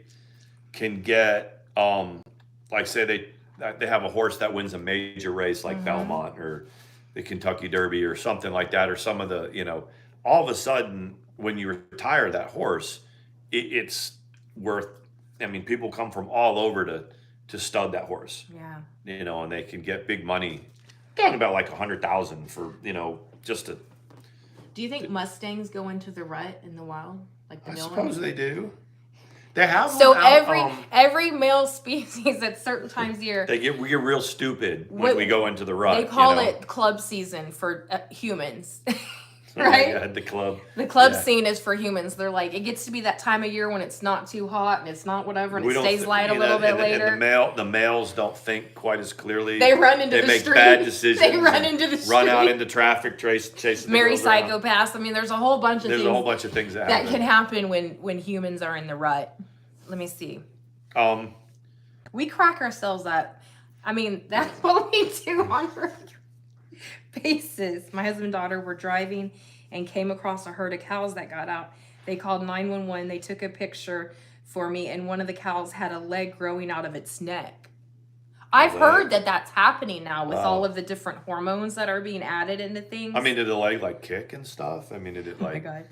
can get, like say they have a horse that wins a major race like Belmont or the Kentucky Derby or something like that, or some of the, all of a sudden when you retire that horse, it's worth. I mean, people come from all over to stud that horse. Yeah. And they can get big money. I'm talking about like $100,000 for, just to. Do you think Mustangs go into the rut in the wild? Like the I male suppose ones? they do. They have so one out, every male species at certain times of year. we get real stupid when we go into the rut. They call it club season for humans. Right? Yeah, the club. The club scene is for humans. They're like, it gets to be that time of year when it's not too hot and it's not whatever, and it stays light a little bit later. And the males don't think quite as clearly. They run into the street. They make bad decisions. They run into the street. Run out into traffic, chasing Marry psychopaths. I mean, there's a whole bunch of things. There's a whole bunch of things that can happen when humans are in the rut. Let me see. We crack ourselves up. I mean, that's what we do on our basis. My husband and daughter were driving and came across a herd of cows that got out. They called 911. They took a picture for me, and one of the cows had a leg growing out of its neck. I've heard that that's happening now with all of the different hormones that are being added into things. I mean, did the leg like kick and stuff? I mean, did it like... Oh my God.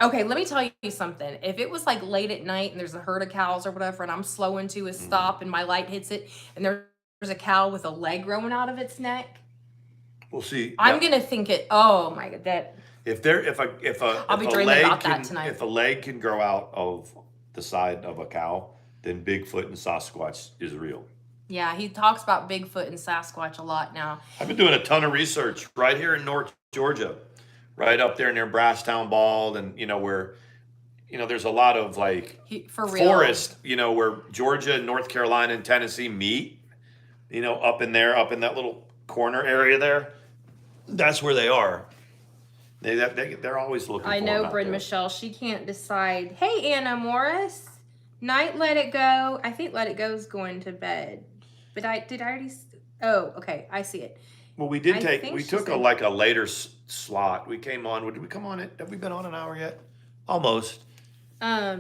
Okay, let me tell you something. If it was like late at night and there's a herd of cows or whatever, and I'm slowing to a stop and my light hits it, and there's a cow with a leg growing out of its neck, we'll see. I'm gonna think it. Oh my God, that. If a I'll be dreaming about that tonight. If a leg can grow out of the side of a cow, then Bigfoot and Sasquatch is real. Yeah, he talks about Bigfoot and Sasquatch a lot now. I've been doing a ton of research right here in North Georgia, right up there near Brasstown Bald, and where there's a lot of like For real. forest, where Georgia and North Carolina and Tennessee meet, up in that little corner area there. That's where they are. They're always looking. I know, Bryn Michelle. She can't decide. Hey, Anna Morris. Night, Let It Go. I think Let It Go's going to bed. But I already. Oh, okay. I see it. Well, we took a later slot. We came on. Did we come on it? Have we been on an hour yet? Almost. Yeah,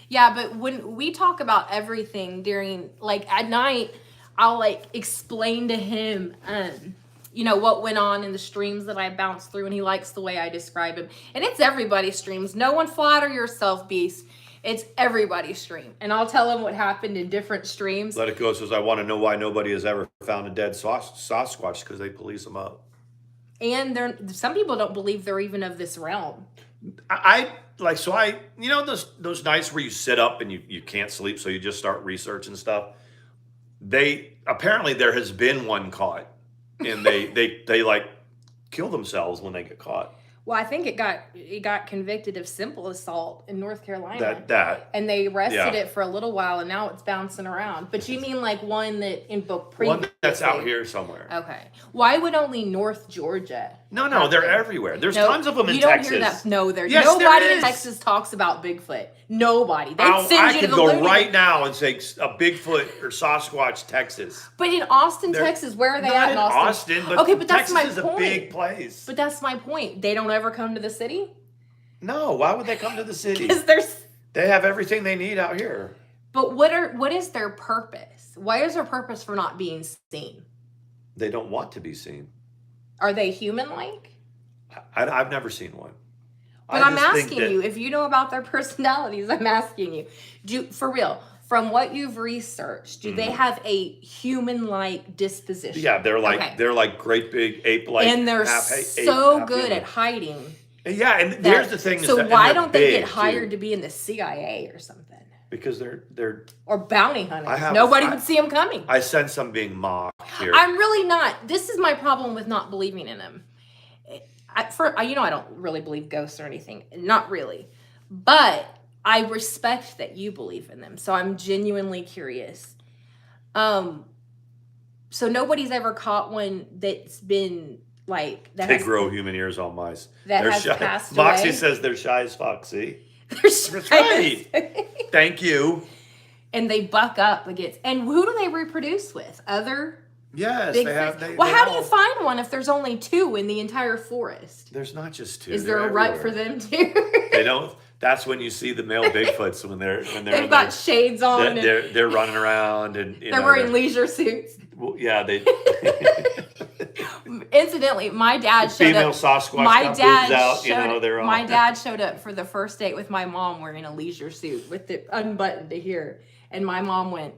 but when we talk about everything during, like, at night, I'll, like, explain to him, what went on in the streams that I bounced through, and he likes the way I describe him. And it's everybody's streams. No one flatter yourself, Beast. It's everybody's stream. And I'll tell him what happened in different streams. Let It Go says, I want to know why nobody has ever found a dead Sasquatch, because they police them up. And some people don't believe they're even of this realm. Those nights where you sit up and you can't sleep, so you just start researching stuff. Apparently there has been one caught, and they like kill themselves when they get caught. Well, I think it got convicted of simple assault in North Carolina. And they arrested it for a little while, and now it's bouncing around. But you mean like one that invoked one that's out here somewhere? Okay. Why would only North Georgia? No, they're everywhere. There's tons of them in Texas. You don't hear that? No, Yes, nobody there in is. Texas talks about Bigfoot. Nobody. I could go right now and say a Bigfoot or Sasquatch, Texas. But in Austin, Texas, where are they at in Austin? But okay, but that's Texas my is point. A big place. But that's my point. They don't ever come to the city? No, why would they come to the city? Because they have everything they need out here. But what is their purpose? Why is their purpose for not being seen? They don't want to be seen. Are they human-like? I've never seen one. But I'm asking you, if you know about their personalities, I'm asking you, for real, from what you've researched, do they have a human-like disposition? Yeah, they're like great big ape-like. And they're so good at hiding. Yeah, and here's the thing. So why don't they get hired to be in the CIA or something? Because they're or bounty hunters. Nobody would see them coming. I sense them being mocked here. I'm really not. This is my problem with not believing in them. I don't really believe ghosts or anything. Not really. But I respect that you believe in them. So I'm genuinely curious. So nobody's ever caught one that's been like... They grow human ears on mice. They're has shy. Passed Moxie away. Says they're shy as fuck, see? They're shy. That's right. Thank you. And they buck up against... And who do they reproduce with? Other... Yes, they have. How do you find one if there's only two in the entire forest? There's not just two. Is there a rut for them too? They don't. That's when you see the male Bigfoots when they're they've got shades on. They're running around and they're wearing leisure suits. Well, yeah, they. Incidentally, my dad showed Female up. Sasquatch My dad out, they're all. My dad showed up for the first date with my mom wearing a leisure suit with it unbuttoned to here, and my mom went.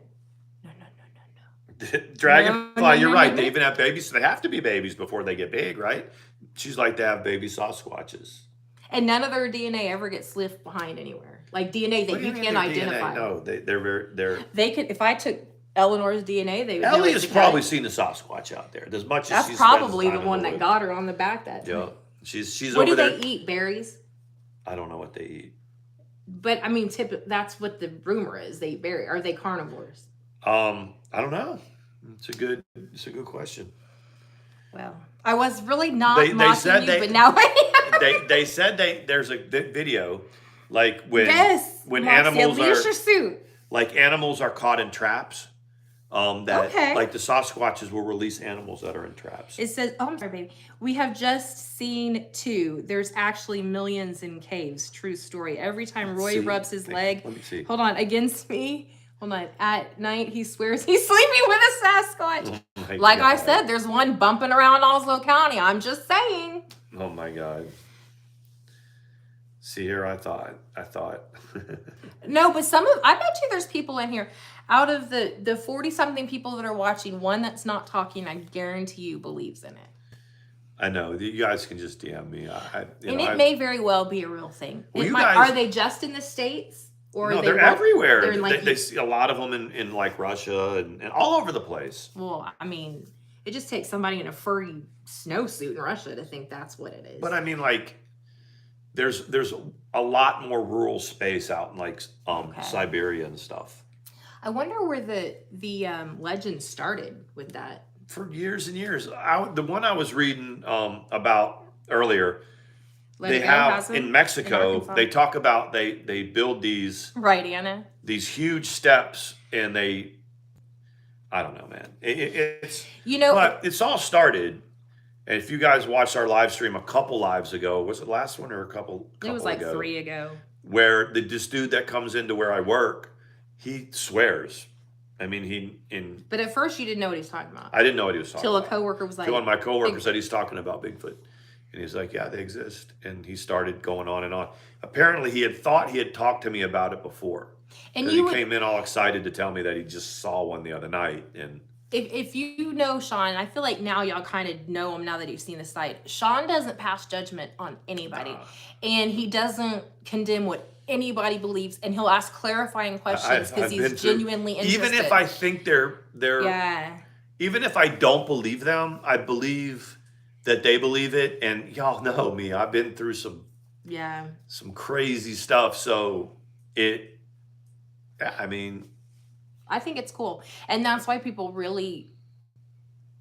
Dragonfly, you're right. They even have babies. So they have to be babies before they get big, right? She's like to have baby Sasquatches. And none of their DNA ever gets left behind anywhere. Like DNA that you can't identify. DNA? No, they're. They could. If I took Eleanor's DNA, they would. Ellie has probably seen a Sasquatch out there. As much as that's probably the one that got her on the back that time. Yeah, she's. What over do there. They eat? Berries. I don't know what they eat. But I mean, that's what the rumor is. They eat berries. Are they carnivores? I don't know. It's a good question. Well, I was really not mocking you, but now they said there's a video like when Moxie, animals suit. Like animals are caught in traps. Like the Sasquatches will release animals that are in traps. It says, oh, I'm sorry, baby. We have just seen 2. There's actually millions in caves. True story. Every time Roy rubs his leg, let me see. Hold on, against me. Hold on. At night, he swears he's sleeping with a Sasquatch. Oh like God. I said, there's one bumping around Oslo County. I'm just saying. Oh my God. See here, I thought. No, but I bet you there's people in here. Out of the 40-something people that are watching, one that's not talking, I guarantee you believes in it. I know. You guys can just DM me. It may very well be a real thing. Well, are they just in the States? Or No, they're everywhere. They're like, they see a lot of them in like Russia and all over the place. well, I mean, it just takes somebody in a furry snowsuit in Russia to think that's what it is. But I mean, like, there's a lot more rural space out in like Siberia and stuff. I wonder where the legend started with that. For years and years. The one I was reading about earlier, they have in Mexico, they talk about they build these right, Anna, these huge steps, and I don't know, man. It's but it's all started. And if you guys watched our live stream a couple lives ago, was it last one or a couple? It was like ago, 3 ago. Where this dude that comes into where I work, he swears. I mean, But at first you didn't know what he was talking about. I didn't know what he was talking about. Till a coworker was like... Till one of my coworkers said he's talking about Bigfoot. And he's like, yeah, they exist. And he started going on and on. Apparently, he had thought he had talked to me about it before. And he came in all excited to tell me that he just saw one the other night. And if you know Sean, I feel like now y'all kind of know him now that you've seen the site. Sean doesn't pass judgment on anybody. And he doesn't condemn what anybody believes, and he'll ask clarifying questions because he's genuinely interested. Even if I think they're even if I don't believe them, I believe that they believe it. And y'all know me, I've been through some crazy stuff. So I mean, I think it's cool, and that's why people really.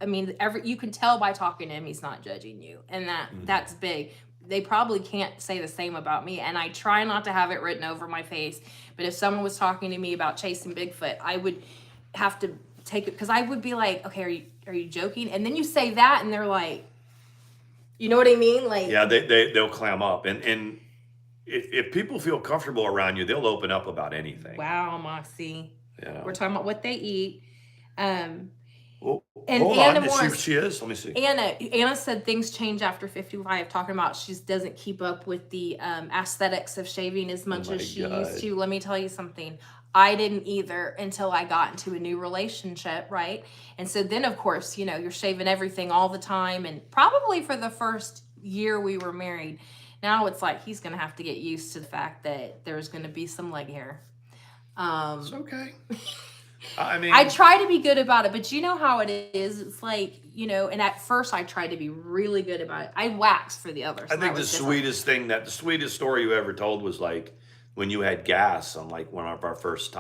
I mean, you can tell by talking to him, he's not judging you, and that's big. They probably can't say the same about me, and I try not to have it written over my face. But if someone was talking to me about chasing Bigfoot, I would have to take it, because I would be like, okay, are you joking? And then you say that, and they're like, you know what I mean? Like, yeah, they'll clam up, and if people feel comfortable around you, they'll open up about anything. Wow, Moxie. Yeah, we're talking about what they eat. Well, and hold Anna on. Morris, she is. Let me see. Anna said things change after 55, talking about she doesn't keep up with the aesthetics of shaving as much as she used to. Let me tell you something. I didn't either until I got into a new relationship, right? And so then, of course, you're shaving everything all the time, and probably for the first year we were married. Now it's like he's going to have to get used to the fact that there's going to be some leg hair. It's okay. I mean, I try to be good about it, but you know how it is. It's like, and at first I tried to be really good about it. I waxed for the others. I think the sweetest story you ever told was like when you had gas on like one of our first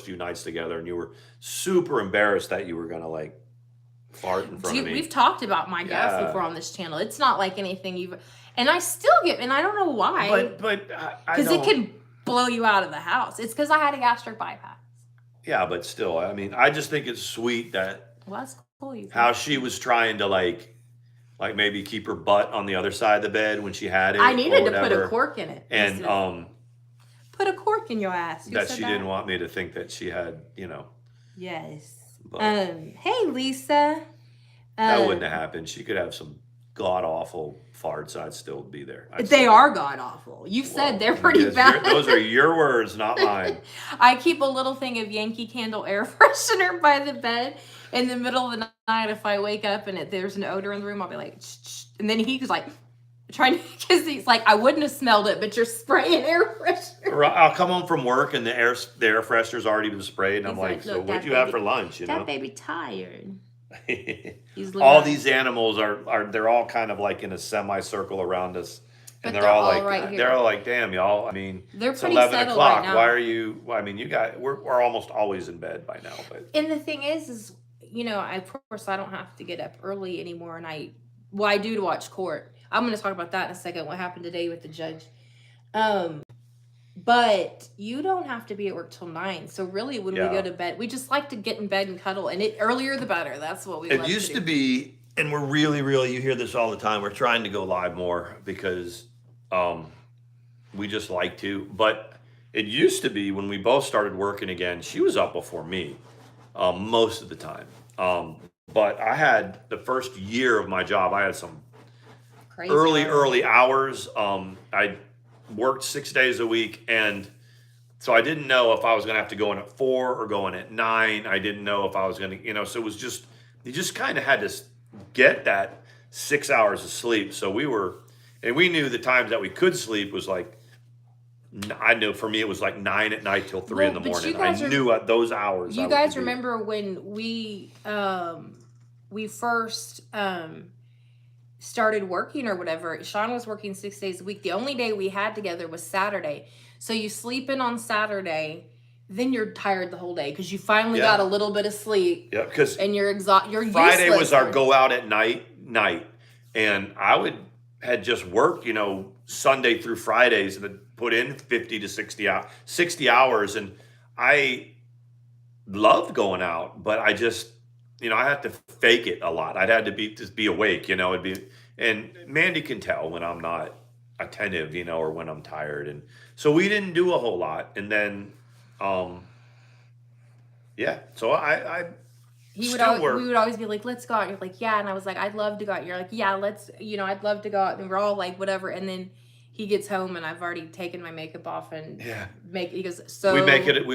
few nights together, and you were super embarrassed that you were going to like fart in front of me. We've talked about my gas before on this channel. It's not like anything and I still and I don't know why. But because it can blow you out of the house. It's because I had a gastric bypass. Yeah, but still, I mean, I just think it's sweet that that's cool. How she was trying to like maybe keep her butt on the other side of the bed when she had it. I needed to put a cork in it. And put a cork in your ass. That she didn't want me to think that she had, Yes. But, hey, Lisa. That wouldn't have happened. She could have some god awful farts. I'd still be there. They are god awful. You said they're pretty bad. Those are your words, not mine. I keep a little thing of Yankee Candle air freshener by the bed. In the middle of the night, if I wake up and there's an odor in the room, I'll be like, shh. And then he's like, trying to, because he's like, I wouldn't have smelled it, but you're spraying air freshener. I'll come home from work and the air freshener's already been sprayed, and I'm like, so what'd you have for lunch? That baby tired. All these animals they're all kind of like in a semicircle around us, and they're all like right they're all like, damn, y'all. I mean, it's 11 o'clock. Right now. Why are you? I mean, you guys, we're almost always in bed by now. But and the thing is of course I don't have to get up early anymore, and I do to watch court. I'm going to talk about that in a second. What happened today with the judge? But you don't have to be at work till 9. So really, when we go to bed, we just like to get in bed and cuddle. And earlier the better. That's what we. It used to be, and we're really, you hear this all the time. We're trying to go live more because we just like to. But it used to be when we both started working again. She was up before me most of the time. But I had the first year of my job. I had some crazy early hours. I worked 6 days a week, and so I didn't know if I was going to have to go in at 4 or go in at 9. I didn't know if I was going to, so it was just, you just kind of had to get that 6 hours of sleep. So we knew the times that we could sleep was like I knew for me it was like 9 at night till 3 in the morning. I knew at those hours. You guys remember when we first started working or whatever? Sean was working 6 days a week. The only day we had together was Saturday. So you sleep in on Saturday, then you're tired the whole day because you finally got a little bit of sleep. Yeah, because and you're exhausted. You're Friday was our go out at night, and I had just worked, Sunday through Fridays and put in 50 to 60 hours, and I loved going out, but I just, I had to fake it a lot. I'd had to be awake, and Mandi can tell when I'm not attentive, or when I'm tired, and so we didn't do a whole lot, and then, so we would always be like, let's go out. You're like, yeah. And I was like, I'd love to go out. You're like, yeah, I'd love to go out. And we're all like, whatever. And then he gets home and I've already taken my makeup off and he goes, so we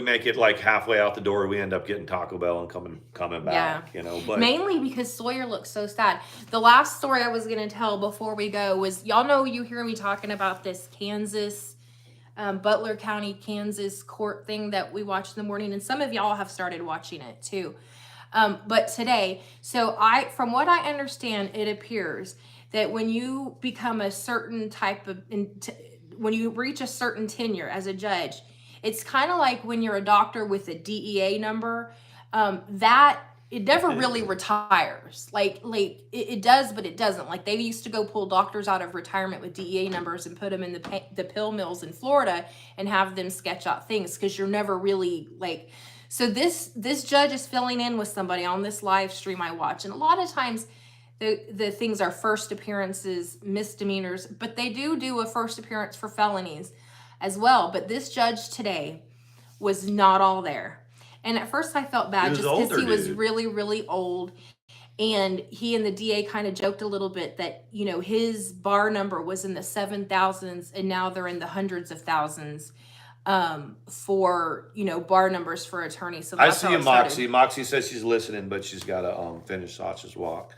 make it like halfway out the door. We end up getting Taco Bell and coming back, but mainly because Sawyer looks so sad. The last story I was going to tell before we go was, y'all know, you hear me talking about this Kansas, Butler County, Kansas court thing that we watched in the morning. And some of y'all have started watching it too. But today, from what I understand, it appears that when you become a certain type of, when you reach a certain tenure as a judge, it's kind of like when you're a doctor with a DEA number, that it never really retires. Like it does, but it doesn't. Like they used to go pull doctors out of retirement with DEA numbers and put them in the pill mills in Florida and have them sketch out things because you're never really like. So this judge is filling in with somebody on this live stream I watch. And a lot of times the things are first appearances, misdemeanors, but they do a first appearance for felonies as well. But this judge today was not all there. And at first I felt bad just because he was really, really old. And he and the DA kind of joked a little bit that, his bar number was in the 7,000s and now they're in the hundreds of thousands. For bar numbers for attorneys. So that's I see a Moxie. Moxie says she's listening, but she's got to finish Sasha's walk.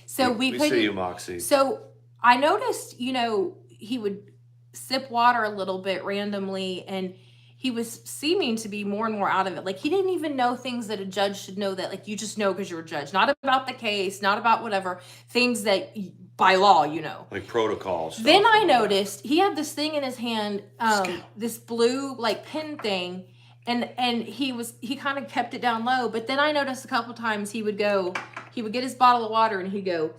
So we see you, Moxie. So I noticed, he would sip water a little bit randomly, and he was seeming to be more and more out of it. Like he didn't even know things that a judge should know, that like you just know because you're a judge, not about the case, not about whatever things that by law, like protocols. Then I noticed he had this thing in his hand, this blue like pin thing, and he kind of kept it down low. But then I noticed a couple times he would get his bottle of water and he'd go,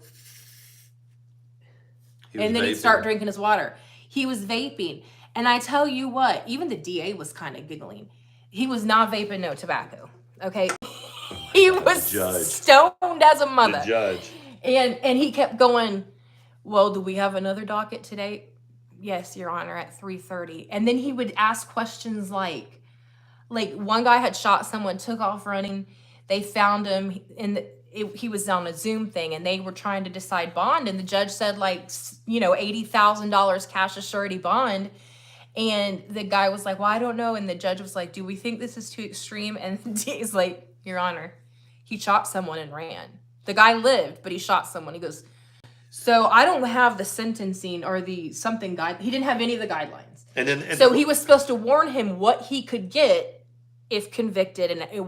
and then he'd start drinking his water. He was vaping. And I tell you what, even the DA was kind of giggling. He was not vaping no tobacco. Okay. He was stoned as a mother. The judge. And he kept going, well, do we have another docket today? Yes, Your Honor, at 3:30. And then he would ask questions like one guy had shot someone, took off running. They found him he was on a Zoom thing and they were trying to decide bond. And the judge said $80,000 cash as surety bond. And the guy was like, well, I don't know. And the judge was like, do we think this is too extreme? And the DA's like, Your Honor, he shot someone and ran. The guy lived, but he shot someone. He goes, so I don't have the sentencing or the something guide. He didn't have any of the guidelines. So he was supposed to warn him what he could get if convicted and he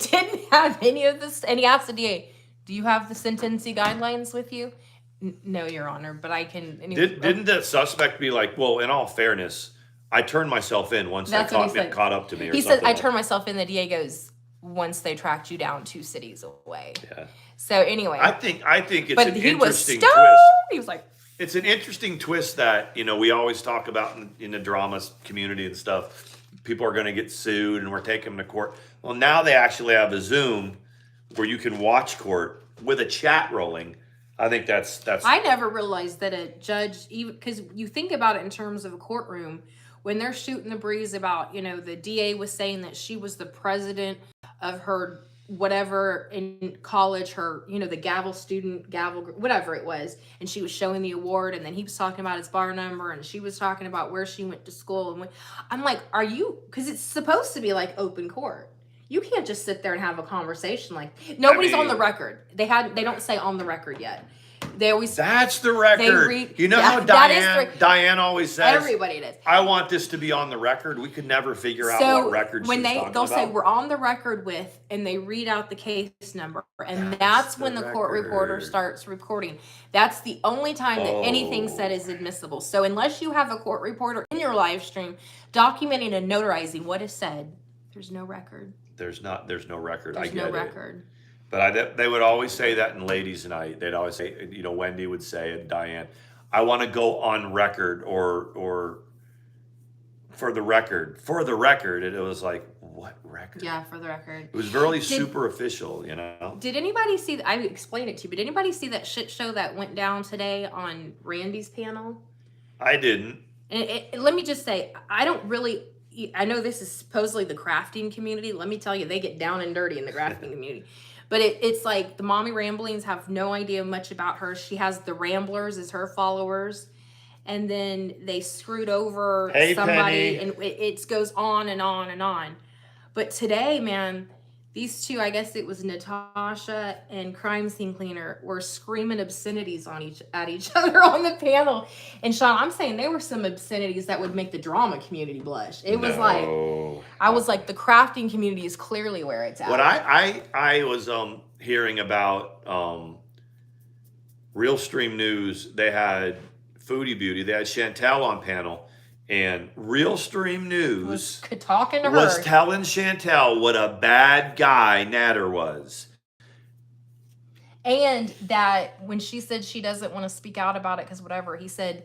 didn't have any of this. And he asked the DA, do you have the sentencing guidelines with you? No, Your Honor, but I can. Didn't the suspect be like, well, in all fairness, I turned myself in once they caught up to me or he something? He said, I turned myself in. The DA goes, once they tracked you down 2 cities away. Yeah. So anyway. I think it's but an he interesting was twist. He was like. It's an interesting twist that, we always talk about in the drama community and stuff. People are going to get sued and we're taking them to court. Well, now they actually have a Zoom where you can watch court with a chat rolling. I think that's. I never realized that a judge, even because you think about it in terms of a courtroom, when they're shooting the breeze about, the DA was saying that she was the president of her whatever in college, her, the gavel whatever it was, and she was showing the award, and then he was talking about his bar number, and she was talking about where she went to school, and I'm like, because it's supposed to be like open court. You can't just sit there and have a conversation like nobody's on the record. They don't say on the record yet. They always That's the record. You know how Diane always says, everybody does. I want this to be on the record. We could never figure out what record she's talking about. They'll say we're on the record with, and they read out the case number, and that's when the court reporter starts recording. That's the only time that anything said is admissible. So unless you have a court reporter in your live stream documenting and notarizing what is said, there's no record. There's no record. There's no record. But they would always say that in ladies' night. They'd always say, Wendy would say it, Diane, I want to go on record or for the record. For the record. And it was like, what record? Yeah, for the record. It was really super official, Did anybody see, I explained it to you, but did anybody see that shit show that went down today on Randy's panel? I didn't. And let me just say, I know this is supposedly the crafting community. Let me tell you, they get down and dirty in the crafting community. But it's like the Mommy Ramblings have no idea much about her. She has the Ramblers as her followers. And then they screwed over somebody. Penny. And it goes on and on and on. But today, man, these two, I guess it was Natasha and Crime Scene Cleaner, were screaming obscenities at each other on the panel. And Sean, I'm saying they were some obscenities that would make the drama community blush. It was I was like, the crafting community is clearly where it's at. What I was hearing about Real Stream News, they had Foodie Beauty, they had Chantel on panel. And Real Stream News was talking to her. Was telling Chantel what a bad guy Natter was. And that when she said she doesn't want to speak out about it because whatever, he said,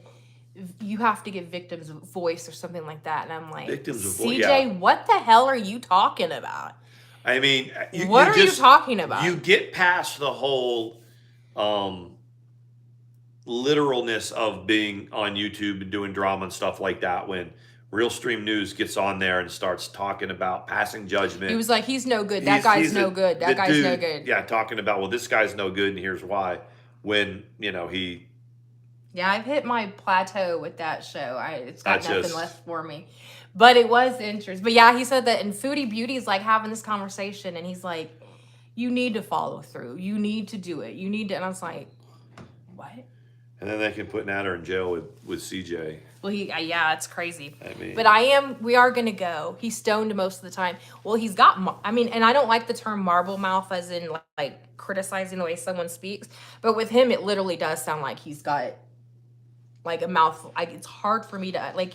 you have to give victims a voice or something like that. And I'm like, victims of voice, CJ, what the hell are you talking about? I mean, what are you talking about? You get past the whole literalness of being on YouTube and doing drama and stuff like that when Real Stream News gets on there and starts talking about passing judgment. He was like, he's no good. That guy's no good. That guy's no good. Yeah, talking about, well, this guy's no good and here's why. When, he... Yeah, I've hit my plateau with that show. It's got nothing left for me. But it was interesting. But yeah, he said that, and Foodie Beauty is like having this conversation and he's like, you need to follow through. You need to do it. You need to... And I was like, what? And then they can put Natter in jail with CJ. Well, it's crazy. I mean, but we are going to go. He's stoned most of the time. Well, he's got, and I don't like the term marble mouth as in like criticizing the way someone speaks. But with him, it literally does sound like he's got like a mouth. Like it's hard for me to, like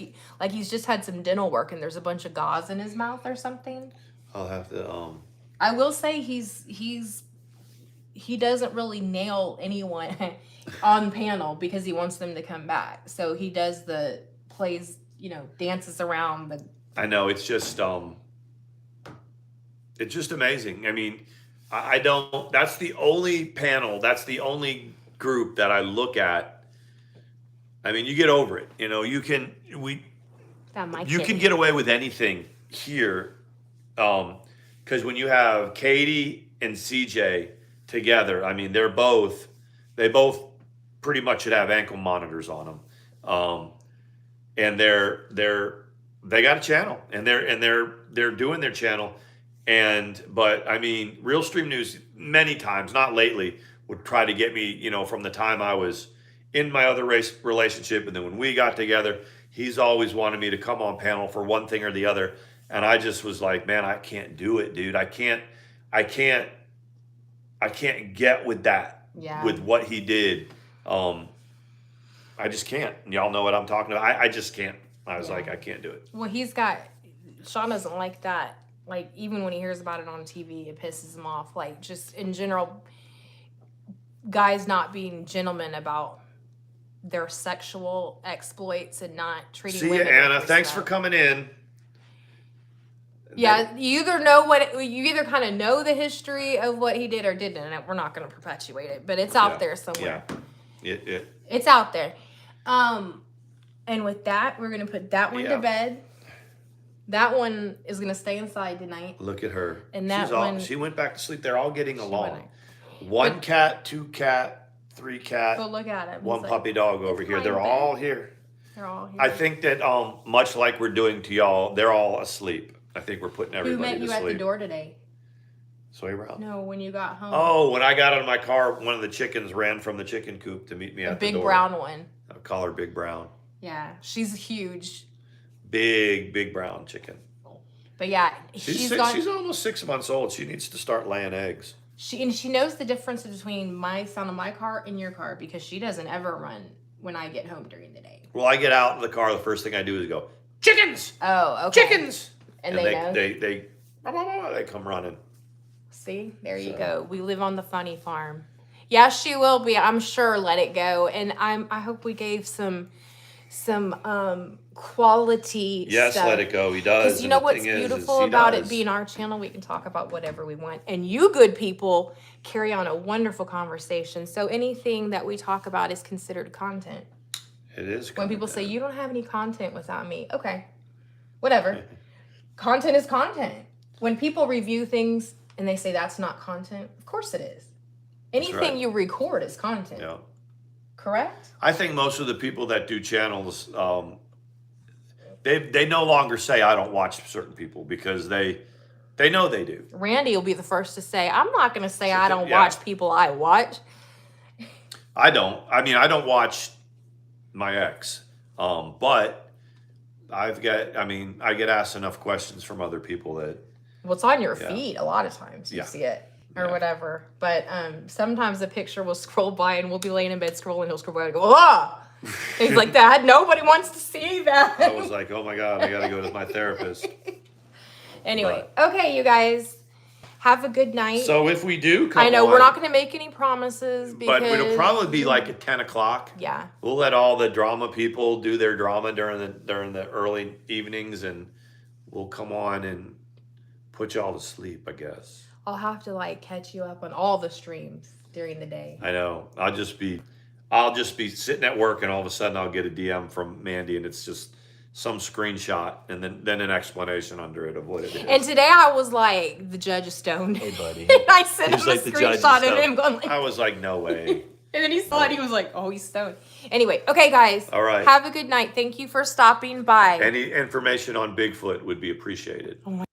he's just had some dental work and there's a bunch of gauze in his mouth or something. I'll have to, I will say he doesn't really nail anyone on panel because he wants them to come back. So he does plays, dances around the. I know it's just amazing. I mean, I don't. That's the only panel. That's the only group that I look at. I mean, you get over it. You can get away with anything here, because when you have Katie and CJ together, I mean, they both pretty much should have ankle monitors on them, and they got a channel, and they're doing their channel, but I mean, Real Stream News many times, not lately, would try to get me, from the time I was in my other relationship, and then when we got together, he's always wanted me to come on panel for one thing or the other, and I just was like, man, I can't do it, dude. I can't get with that, with what he did. I just can't. Y'all know what I'm talking about. I just can't. I was like, I can't do it. Well, Sean doesn't like that. Like, even when he hears about it on TV, it pisses him off. Like, just in general, guys not being gentlemen about their sexual exploits and not treating women. See you, Anna. Thanks for coming in. Yeah, you either kind of know the history of what he did or didn't, and we're not going to perpetuate it, but it's out there somewhere. Yeah, it's out there. And with that, we're going to put that one to bed. That one is going to stay inside tonight. Look at her. And that she went back to sleep. They're all getting along. One cat, two cat, three cat. Go look at it. One puppy dog over here. They're all here. They're all here. I think that much like we're doing to y'all, they're all asleep. I think we're putting everybody to sleep. Who met you at the door today? Soy brown? No, when you got home. Oh, when I got out of my car, one of the chickens ran from the chicken coop to meet me at the door. A big brown one. I call her Big Brown. Yeah, she's huge. Big brown chicken. But yeah, she's almost 6 months old. She needs to start laying eggs. She knows the difference between my sound of my car and your car because she doesn't ever run when I get home during the day. Well, I get out of the car. The first thing I do is go, chickens. Oh, okay. Chickens. And they know. They come running. See, there you go. We live on the funny farm. Yeah, she will be. I'm sure. Let it go. And I hope we gave some quality yes stuff. Let it go. He does. Because you know what's beautiful about it being our channel? We can talk about whatever we want, and you good people carry on a wonderful conversation. So anything that we talk about is considered content. It is when people say you don't have any content without me. Okay, whatever. Content is content. When people review things and they say that's not content, of course it is. Anything you record is content. Yeah. Correct? I think most of the people that do channels, they no longer say I don't watch certain people because they know they do. Randy will be the first to say, I'm not going to say I don't watch people I watch. I don't. I mean, I don't watch my ex, but I get asked enough questions from other people that. Well, it's on your feed a lot of times. You see it. Or whatever. But sometimes a picture will scroll by and we'll be laying in bed scrolling. He'll scroll by and go, ah! And he's like, Dad, nobody wants to see that. I was like, oh my God, I got to go to my therapist. Anyway, okay, you guys. Have a good night. So if we do come I know we're not going to make any promises. Because, but it'll probably be like at 10 o'clock. Yeah. We'll let all the drama people do their drama during the early evenings and we'll come on and put y'all to sleep, I guess. I'll have to catch you up on all the streams during the day. I know. I'll just be sitting at work and all of a sudden I'll get a DM from Mandi and it's just some screenshot and then an explanation under it of what it is. And today I was like, the judge is stoned. Hey, buddy. And I sent him a screenshot of him going I was like, no way. And then he saw it. He was like, oh, he's stoned. Anyway, okay, guys. All right. Have a good night. Thank you for stopping by. Any information on Bigfoot would be appreciated. Oh my